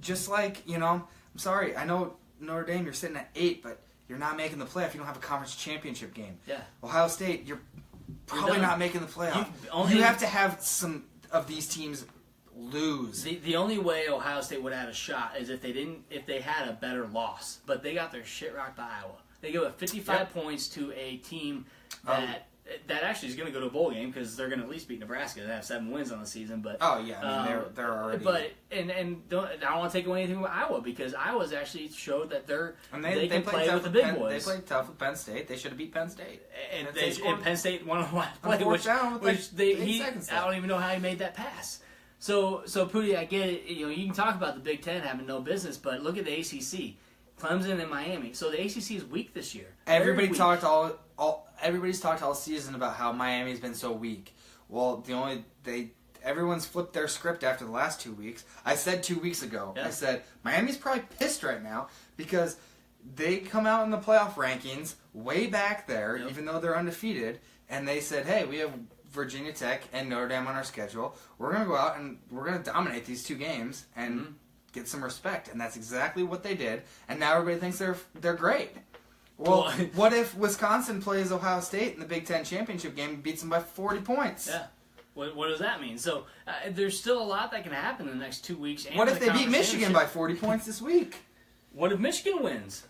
Just like, I'm sorry. I know Notre Dame, you're sitting at 8, but you're not making the playoff. You don't have a conference championship game. Yeah. Ohio State, you're probably not making the playoff. You have to have some of these teams lose. The only way Ohio State would have had a shot is if they had a better loss. But they got their shit rocked by Iowa. They gave up 55 points to a team that actually is going to go to a bowl game because they're going to at least beat Nebraska. They have 7 wins on the season, but they're already. But I don't want to take away anything from Iowa because Iowa's actually showed that they can play with the big boys. They played tough with Penn State. They should have beat Penn State, and Penn State won a play, I don't even know how he made that pass. So Pooty, I get it. You can talk about the Big Ten having no business, but look at the ACC. Clemson and Miami. So the ACC is weak this year. Everybody's talked all season about how Miami's been so weak. Well, everyone's flipped their script after the last 2 weeks. I said 2 weeks ago. Yeah. I said Miami's probably pissed right now because they come out in the playoff rankings way back there, even though they're undefeated, and they said, "Hey, we have Virginia Tech and Notre Dame on our schedule. We're going to go out and we're going to dominate these 2 games and." Get some respect, and that's exactly what they did. And now everybody thinks they're great. Well, what if Wisconsin plays Ohio State in the Big Ten championship game and beats them by 40 points? Yeah. What does that mean? So there's still a lot that can happen in the next 2 weeks. And what if they beat Michigan by 40 points this week? What if Michigan wins?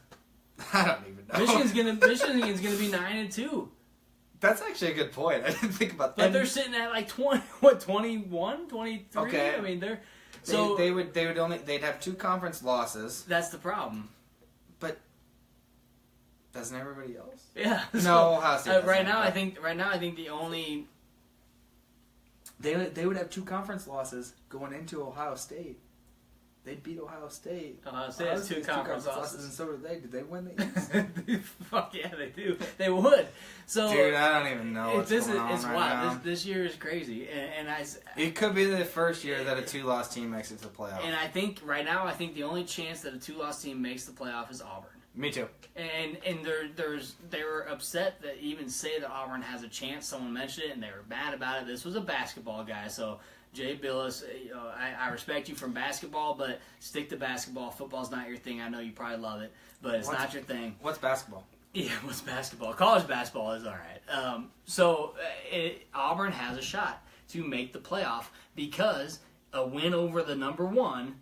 I don't even know. Michigan's gonna be 9-2. That's actually a good point. I didn't think about that. But they're sitting at like 21, 23. Okay. I mean, So they'd have 2 conference losses, that's the problem. but doesn't everybody else? Yeah. No, Ohio State doesn't. right now I think the only They would have 2 conference losses going into Ohio State. They'd beat Ohio State. Ohio State has 2 conference losses. And so did they. Did they win the East? Fuck yeah, they do. They would. So Dude, I don't even know what's going on it's right wild. now. This year is crazy, and It could be the first year that a 2-loss team makes it to the playoff. And I think right now, the only chance that a 2-loss team makes the playoff is Auburn. Me too. And they were upset that even say that Auburn has a chance. Someone mentioned it, and they were mad about it. This was a basketball guy, so Jay Billis, I respect you from basketball, but stick to basketball. Football's not your thing. I know you probably love it, but it's not your thing. What's basketball? Yeah, what's basketball? College basketball is all right. Auburn has a shot to make the playoff because a win over the number 1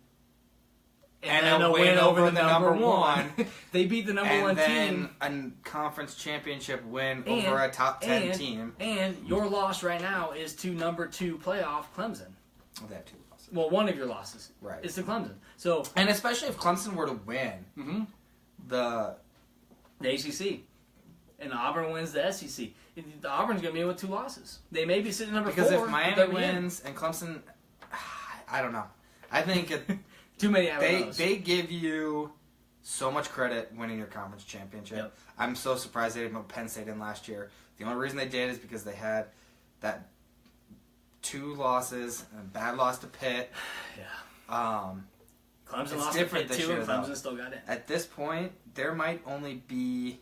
and then a win over the number 1. They beat the number 1 team. And then a conference championship win over a top 10 team. And your loss right now is to number 2 playoff Clemson. Well, they have 2 losses. Well, one of your losses is to Clemson. So, and especially if Clemson were to win the ACC. And Auburn wins the SEC. The Auburn's going to be in with 2 losses. They may be sitting number 4. Because if Miami wins and Clemson, I don't know. I think too many arrows. They give you so much credit winning your conference championship. Yep. I'm so surprised they didn't put Penn State in last year. The only reason they did is because they had that 2 losses and a bad loss to Pitt. Yeah. Clemson lost to Pitt too, and Clemson still got in. At this point, there might not be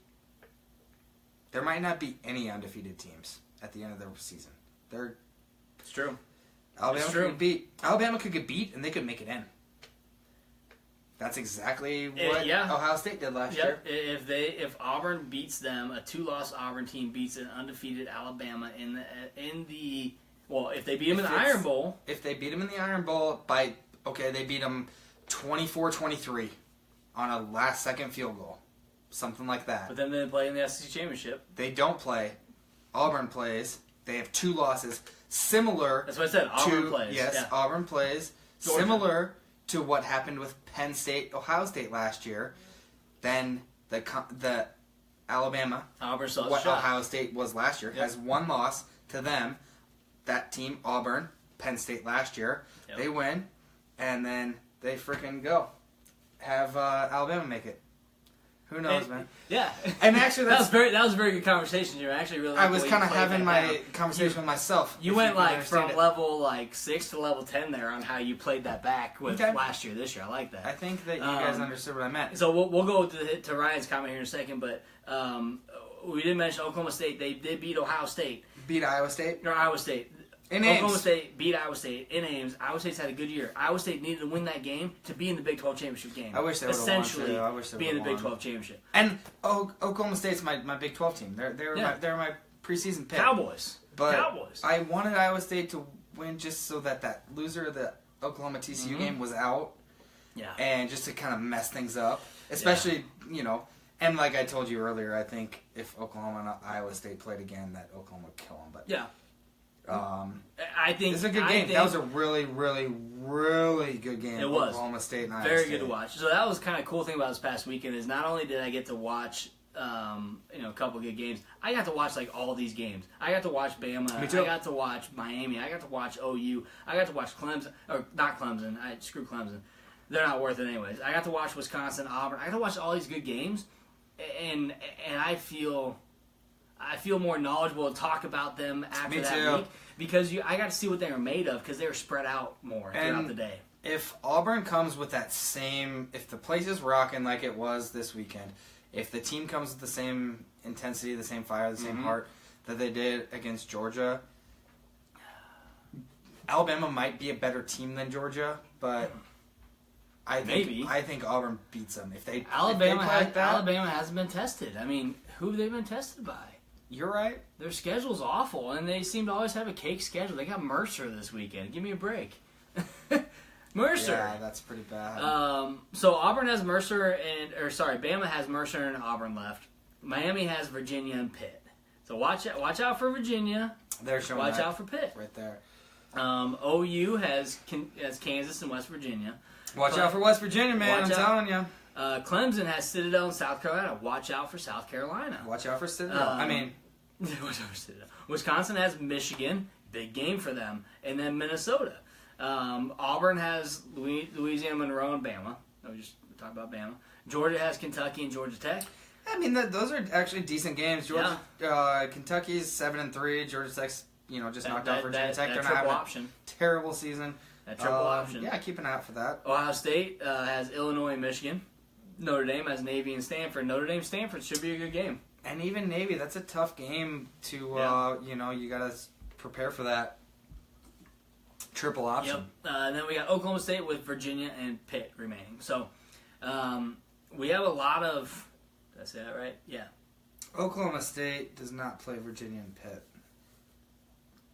any undefeated teams at the end of the season. It's true. Alabama could get beat, and they could make it in. That's exactly what Ohio State did last year. If Auburn beats them, a 2-loss Auburn team beats an undefeated Alabama if they beat them in the Iron Bowl. If they beat them in the Iron Bowl they beat them 24-23 on a last-second field goal, something like that. But then they play in the SEC championship. They don't play. Auburn plays. They have 2 losses, similar. That's what I said. Auburn plays. Yes, yeah. Auburn plays. Georgia. Similar to what happened with Penn State, Ohio State last year. Then the Alabama, what Ohio State was last year, has 1 loss to them. That team, Auburn, Penn State last year, they win, and then they freaking go. Have Alabama make it. Who knows, man? Yeah. And actually, that was a very good conversation. You were actually really. I was kind of having my conversation with myself. You went from level 6 to level 10 there on how you played that back with last year, this year. I like that. I think that you guys understood what I meant. So we'll go to Ryan's comment here in a second, but we didn't mention Oklahoma State. They did beat Ohio State. Beat Iowa State? No, Iowa State. In Ames. Oklahoma State beat Iowa State in Ames. Iowa State's had a good year. Iowa State needed to win that game to be in the Big 12 championship game. I wish they would have won, too. I wish they be in the Big 12 championship. And Oklahoma State's my Big 12 team. They're my preseason pick. Cowboys. I wanted Iowa State to win just so that loser of the Oklahoma TCU game was out. Yeah. And just to kind of mess things up. Especially, and like I told you earlier, I think if Oklahoma and Iowa State played again, that Oklahoma would kill them. But yeah. I think it's a good game. That was a really, really, really good game. It was Oklahoma State and Iowa very State. good to watch. So that was kind of cool thing about this past weekend is not only did I get to watch a couple good games, I got to watch all these games. I got to watch Bama. Me too. I got to watch Miami. I got to watch OU. I got to watch Clemson, or not Clemson. Screw Clemson. They're not worth it anyways. I got to watch Wisconsin, Auburn. I got to watch all these good games, and I feel more knowledgeable to talk about them after that week because I got to see what they were made of because they were spread out more throughout the day. If Auburn comes with that same, if the place is rocking like it was this weekend, if the team comes with the same intensity, the same fire, the same heart that they did against Georgia, Alabama might be a better team than Georgia, but I think Auburn beats them if they Alabama Alabama hasn't been tested. I mean, who have they been tested by? You're right. Their schedule's awful, and they seem to always have a cake schedule. They got Mercer this weekend. Give me a break. Mercer. Yeah, that's pretty bad. So Auburn has Mercer Bama has Mercer and Auburn left. Miami has Virginia and Pitt. So watch out for Virginia. They're showing watch out for Pitt. Right there. OU has Kansas and West Virginia. Watch out for West Virginia, man. Watch I'm out. telling you. Clemson has Citadel and South Carolina. Watch out for South Carolina. Watch out for Citadel. I mean, watch out for Citadel. Wisconsin has Michigan. Big game for them. And then Minnesota. Auburn has Louisiana Monroe and Bama. We just talked about Bama. Georgia has Kentucky and Georgia Tech. I mean, those are actually decent games. Georgia, Kentucky's 7-3. Georgia Tech's just knocked out Virginia Tech. They're not having option. a terrible season. That triple option. Yeah, keep an eye out for that. Ohio State has Illinois and Michigan. Notre Dame has Navy and Stanford. Notre Dame Stanford should be a good game. And even Navy, that's a tough game to you got to prepare for that triple option. Yep. And then we got Oklahoma State with Virginia and Pitt remaining. So we have a lot of. Did I say that right? Yeah. Oklahoma State does not play Virginia and Pitt.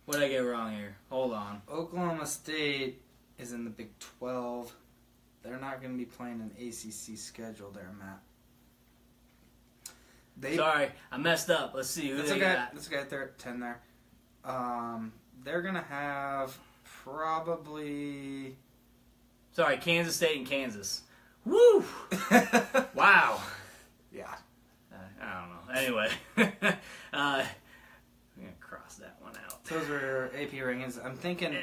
What did I get wrong here? Hold on. Oklahoma State is in the Big 12. They're not going to be playing an ACC schedule there, Matt. Sorry, I messed up. Let's see who they got. Let's get there at 10 there. They're going to have probably... Sorry, Kansas State and Kansas. Woo! Wow. Yeah. I don't know. Anyway. I'm going to cross that one out. Those were AP rankings. I'm thinking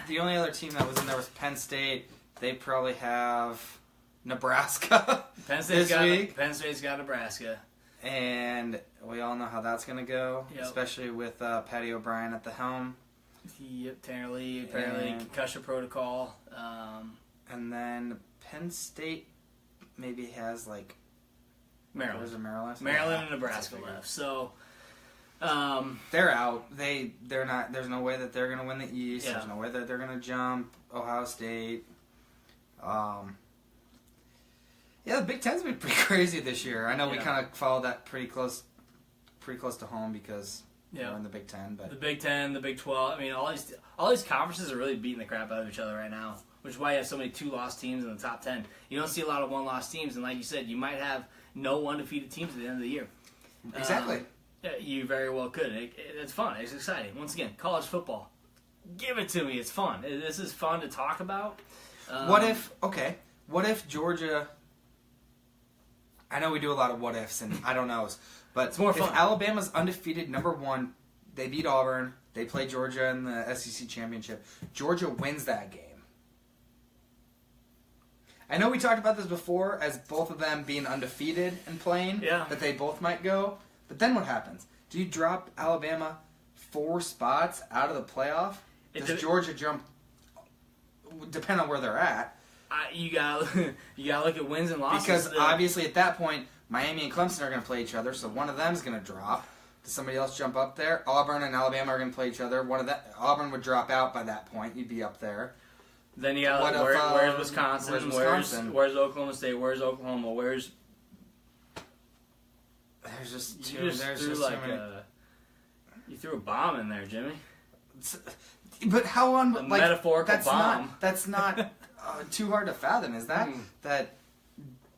the only other team that was in there was Penn State. They probably have Nebraska Penn this week. Penn State's got Nebraska. And we all know how that's going to go, Yep. especially with Patty O'Brien at the helm. Yep, Tanner Lee, apparently concussion protocol. And then Penn State maybe has like Maryland. Was it Maryland? Maryland and Nebraska left. So they're out. They're not. There's no way that they're going to win the East. Yeah. There's no way that they're going to jump Ohio State. Yeah, the Big Ten's been pretty crazy this year. I know we kind of followed that pretty close to home because we're in the Big Ten. But the Big Ten, the Big 12. I mean, all these conferences are really beating the crap out of each other right now, which is why you have so many 2-loss teams in the top 10. You don't see a lot of 1-loss teams, and like you said, you might have no undefeated teams at the end of the year. Exactly. You very well could. It's fun. It's exciting. Once again, college football. Give it to me. It's fun. This is fun to talk about. What if Georgia... I know we do a lot of what ifs and I don't knows, but it's more fun. If Alabama's undefeated, number one, they beat Auburn, they play Georgia in the SEC championship. Georgia wins that game. I know we talked about this before as both of them being undefeated and playing, that they both might go. But then what happens? Do you drop Alabama 4 spots out of the playoff? Does Georgia jump? Depend on where they're at. You gotta look at wins and losses. Because obviously at that point, Miami and Clemson are going to play each other, so one of them's going to drop. Does somebody else jump up there? Auburn and Alabama are going to play each other. Auburn would drop out by that point. You'd be up there. Then you got where's Wisconsin? Where's Oklahoma State? Where's Oklahoma? There's just too many. You threw a bomb in there, Jimmy. But how on like metaphorical bomb? That's not too hard to fathom. Is that that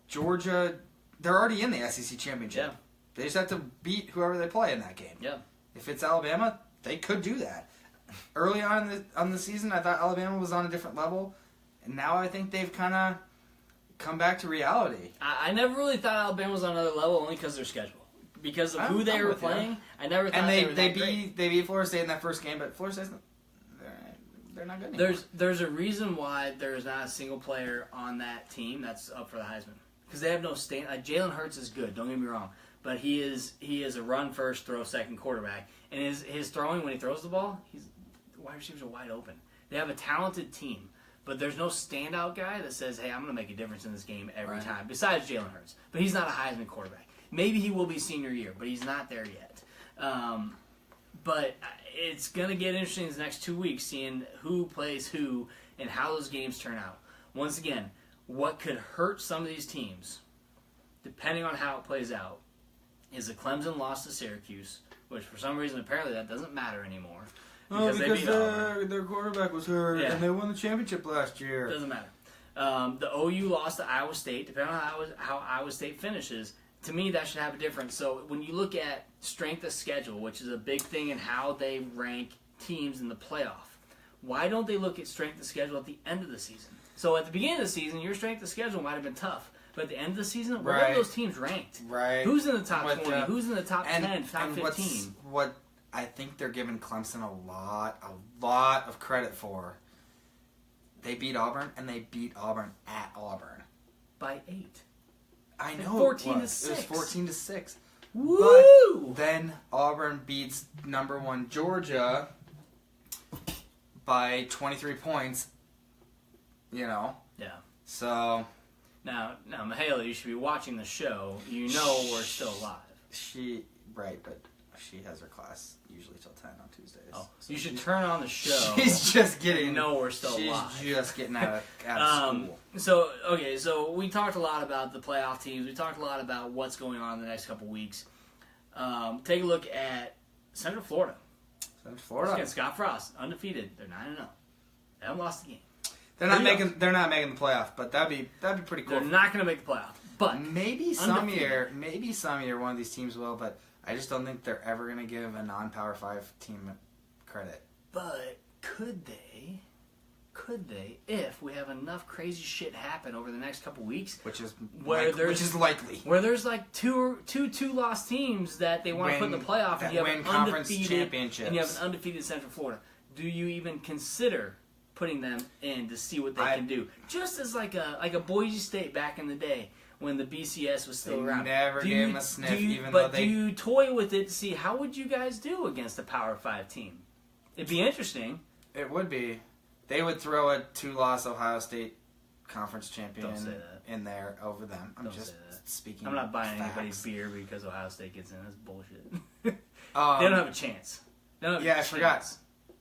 Georgia? They're already in the SEC championship. Yeah. They just have to beat whoever they play in that game. Yeah. If it's Alabama, they could do that. Early on in the season, I thought Alabama was on a different level, and now I think they've kind of come back to reality. I never really thought Alabama was on another level only because of their schedule. Because of who they were playing, I never thought they were that great. They beat Florida State in that first game, but Florida State's they're not good anymore. There's a reason why there's not a single player on that team that's up for the Heisman. Because they have no stand. Jalen Hurts is good, don't get me wrong. But he is a run first, throw second quarterback. And his throwing, when he throws the ball, wide receivers are wide open. They have a talented team. But there's no standout guy that says, hey, I'm going to make a difference in this game every time, besides Jalen Hurts. But he's not a Heisman quarterback. Maybe he will be senior year, but he's not there yet. But it's going to get interesting in the next 2 weeks, seeing who plays who and how those games turn out. Once again, what could hurt some of these teams, depending on how it plays out, is the Clemson loss to Syracuse, which for some reason apparently that doesn't matter anymore. Because their quarterback was hurt and they won the championship last year. Doesn't matter. The OU lost to Iowa State, depending on how Iowa State finishes. To me, that should have a difference. So when you look at strength of schedule, which is a big thing in how they rank teams in the playoff, why don't they look at strength of schedule at the end of the season? So at the beginning of the season, your strength of schedule might have been tough. But at the end of the season, where are those teams ranked? Right. Who's in the top 20? Who's in the top 10, top 15? What I think they're giving Clemson a lot of credit for. They beat Auburn, and they beat Auburn at Auburn. By 8. I know 14 to 6. It was 14-6. Woo! But then Auburn beats number 1 Georgia by 23 points. You know? Yeah. So... Now, Mihaela, you should be watching the show. You know we're still live. Right, but she has her class usually till 10 on Tuesdays. Oh, so you should turn on the show. She's just getting... You know we're still live. She's just getting out of So school. so we talked a lot about the playoff teams. We talked a lot about what's going on in the next couple weeks. Take a look at Central Florida. Central Florida. Against Scott Frost, undefeated. They're 9-0. They haven't lost the game. They're not making the playoff, but that'd be pretty cool. They're not going to make the playoff, but maybe some year one of these teams will, but I just don't think they're ever going to give a non-Power 5 team credit. But could they, if we have enough crazy shit happen over the next couple weeks, which is likely, where there's like two lost teams that they want to put in the playoff, and you have an undefeated Central Florida. Do you even consider putting them in to see what they can do? Just as like a Boise State back in the day when the BCS was still around. Never gave them a sniff, do you toy with it to see how would you guys do against a Power 5 team? It'd be interesting. It would be. They would throw a 2-loss Ohio State conference champion in there over them. I'm just speaking. I'm not buying facts. anybody's beer because Ohio State gets in. That's bullshit. They don't have a chance. I forgot.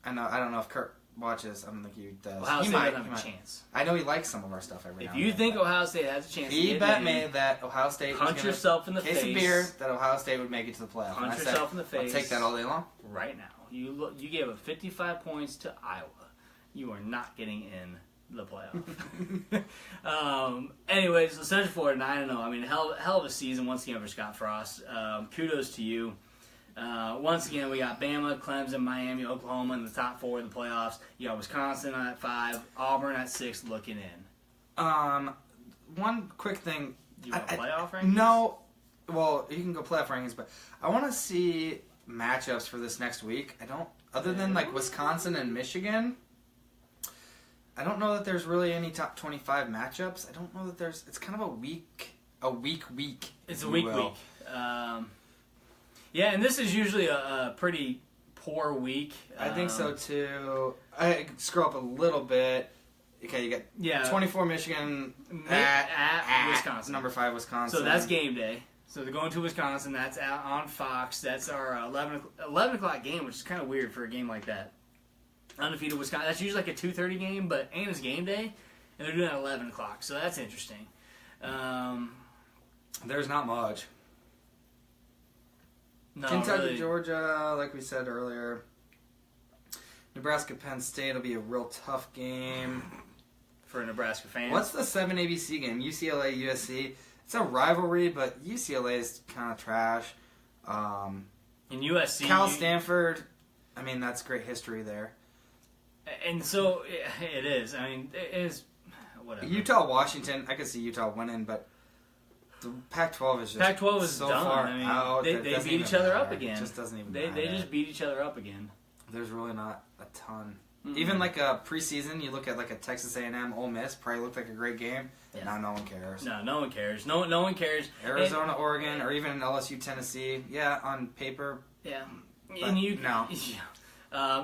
I don't know if Kurt watches. I don't think he does. Ohio State doesn't have a chance. I know he likes some of our stuff every now and then. If you think Ohio State has a chance, he bet me that Ohio State punch yourself in the face. Case of beer that Ohio State would make it to the playoff. Punch yourself in the face. I'll take that all day long. Right now, you gave up 55 points to Iowa. You are not getting in the playoff. Anyways, Central Florida 9-0. I mean, hell of a season once again for Scott Frost. Kudos to you. Once again, we got Bama, Clemson, Miami, Oklahoma in the top 4 of the playoffs. You got Wisconsin at 5, Auburn at 6 looking in. One quick thing. Do you want playoff rankings? No. Well, you can go playoff rankings, but I want to see matchups for this next week. I don't, other than like Wisconsin and Michigan, I don't know that there's really any top 25 matchups. I don't know that there's, it's kind of a week. It's a week. Yeah, and this is usually a pretty poor week. I think so too. I scroll up a little bit. Okay, you got 24 Michigan at Wisconsin. Number 5 Wisconsin. So that's game day. So they're going to Wisconsin. That's out on Fox. That's our 11 o'clock game, which is kind of weird for a game like that. Undefeated Wisconsin. That's usually like a 2:30 game, but Anna's game day, and they're doing it at 11 o'clock. So that's interesting. There's not much. No, Kentucky, really. Georgia, like we said earlier. Nebraska, Penn State will be a real tough game. For Nebraska fans. What's the 7 ABC game? UCLA, USC. It's a rivalry, but UCLA is kind of trash. In USC. Cal, Stanford. I mean, that's great history there. And so, it is. I mean, it is. Whatever. Utah, Washington. I could see Utah winning, but the Pac-12 is just Pac-12 is so done. far I mean, out. they beat each other up again. It just doesn't even matter. They just beat each other up again. There's really not a ton. Mm-hmm. Even like a preseason, you look at like a Texas A&M, Ole Miss, probably looked like a great game. Yeah. Now no one cares. No one cares. No one cares. Arizona, Oregon, or even LSU, Tennessee. Yeah, on paper. Yeah. And you no.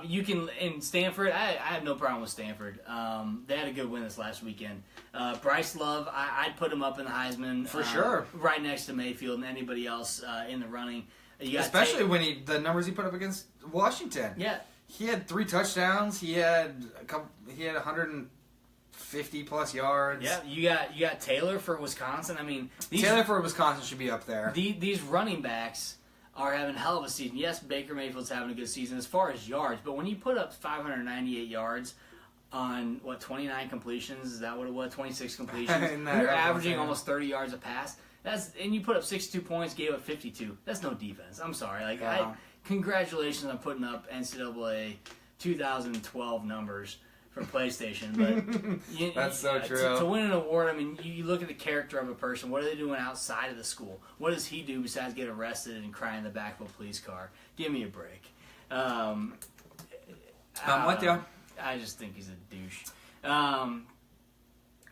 You can in Stanford. I have no problem with Stanford. They had a good win this last weekend. Bryce Love, I'd put him up in the Heisman for sure, right next to Mayfield and anybody else in the running. Especially when the numbers he put up against Washington. Yeah, he had 3 touchdowns. He had 150 plus yards. Yeah, you got Taylor for Wisconsin. I mean, Taylor for Wisconsin should be up there. These running backs are having a hell of a season. Yes, Baker Mayfield's having a good season as far as yards, but when you put up 598 yards on, 29 completions, is that what it was? 26 completions. You're averaging almost 30 yards a pass. And you put up 62 points, gave up 52. That's no defense. I'm sorry. Congratulations on putting up NCAA 2012 numbers for PlayStation. But That's so true. To win an award, I mean, you look at the character of a person. What are they doing outside of the school? What does he do besides get arrested and cry in the back of a police car? Give me a break. I'm with you. I just think he's a douche.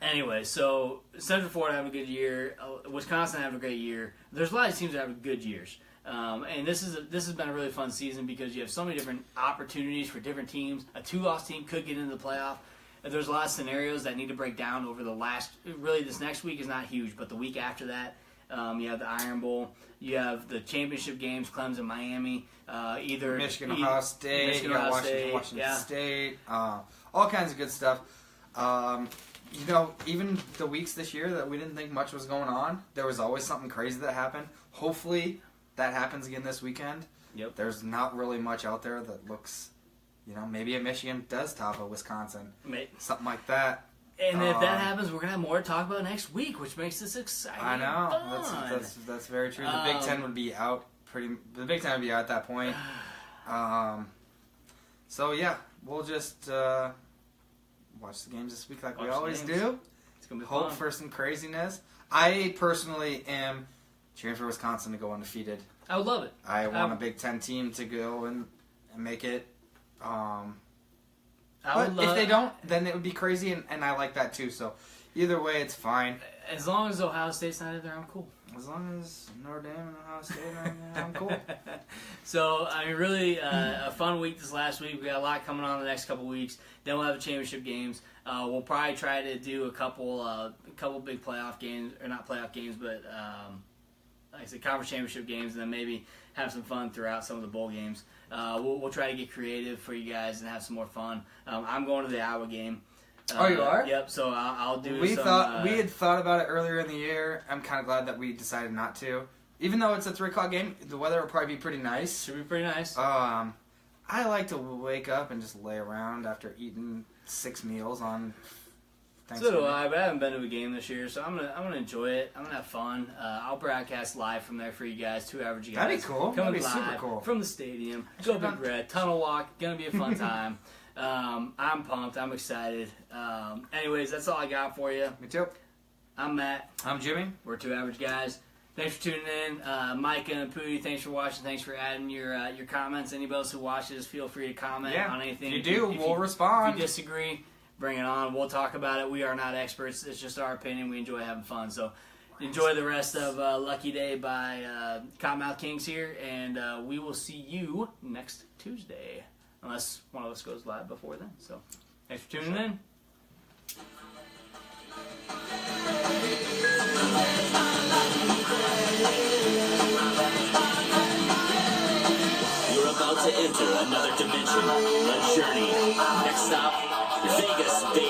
Anyway, so Central Florida having a good year. Wisconsin having a great year. There's a lot of teams that have good years. And this has been a really fun season because you have so many different opportunities for different teams. A 2-loss team could get into the playoff. There's a lot of scenarios that need to break down over the last. Really, this next week is not huge, but the week after that, you have the Iron Bowl. You have the championship games, Clemson, Miami, either Michigan, Ohio State, you got Washington State, all kinds of good stuff. Even the weeks this year that we didn't think much was going on, there was always something crazy that happened. Hopefully, that happens again this weekend. Yep. There's not really much out there that looks, maybe a Michigan does top a Wisconsin. Something like that. And if that happens, we're going to have more to talk about next week, which makes this exciting. I know. That's very true. The Big Ten would be out the Big Ten would be out at that point. So, yeah, we'll just watch the games this week like we always do. It's going to be Hope fun. for some craziness. I personally am cheering for Wisconsin to go undefeated. I would love it. I want a Big Ten team to go and make it. But if they don't, then it would be crazy, and I like that too. So either way, it's fine. As long as Ohio State's not in there, I'm cool. As long as Notre Dame and Ohio State are in there, I'm cool. So, I mean, really a fun week this last week. We got a lot coming on the next couple weeks. Then we'll have the championship games. We'll probably try to do a couple big playoff games, or not playoff games, but like I said, conference championship games, and then maybe have some fun throughout some of the bowl games. We'll try to get creative for you guys and have some more fun. I'm going to the Iowa game. Oh, you are? Yep. So I'll do. We had thought about it earlier in the year. I'm kind of glad that we decided not to. Even though it's a 3:00 game, the weather will probably be pretty nice. Should be pretty nice. I like to wake up and just lay around after eating 6 meals on Thanksgiving. So do I, but I haven't been to a game this year, so I'm gonna enjoy it. I'm gonna have fun. I'll broadcast live from there for you guys, 2 average guys. That'd be cool. Coming That'd be live super cool. from the stadium. Go Big Red, tunnel walk. Gonna be a fun time. I'm pumped. I'm excited. Anyways, that's all I got for you. Me too. I'm Matt. I'm Jimmy. We're 2 average guys. Thanks for tuning in. Micah and Pooty, thanks for watching. Thanks for adding your comments. Anybody else who watches, feel free to comment on anything. If you do, we'll respond. If you disagree, bring it on. We'll talk about it. We are not experts. It's just our opinion. We enjoy having fun. So enjoy the rest of Lucky Day by Cottonmouth Kings here, and we will see you next Tuesday. Unless one of us goes live before then. So, thanks for tuning in. You're about to enter another dimension, a journey. Next stop, Vegas, baby.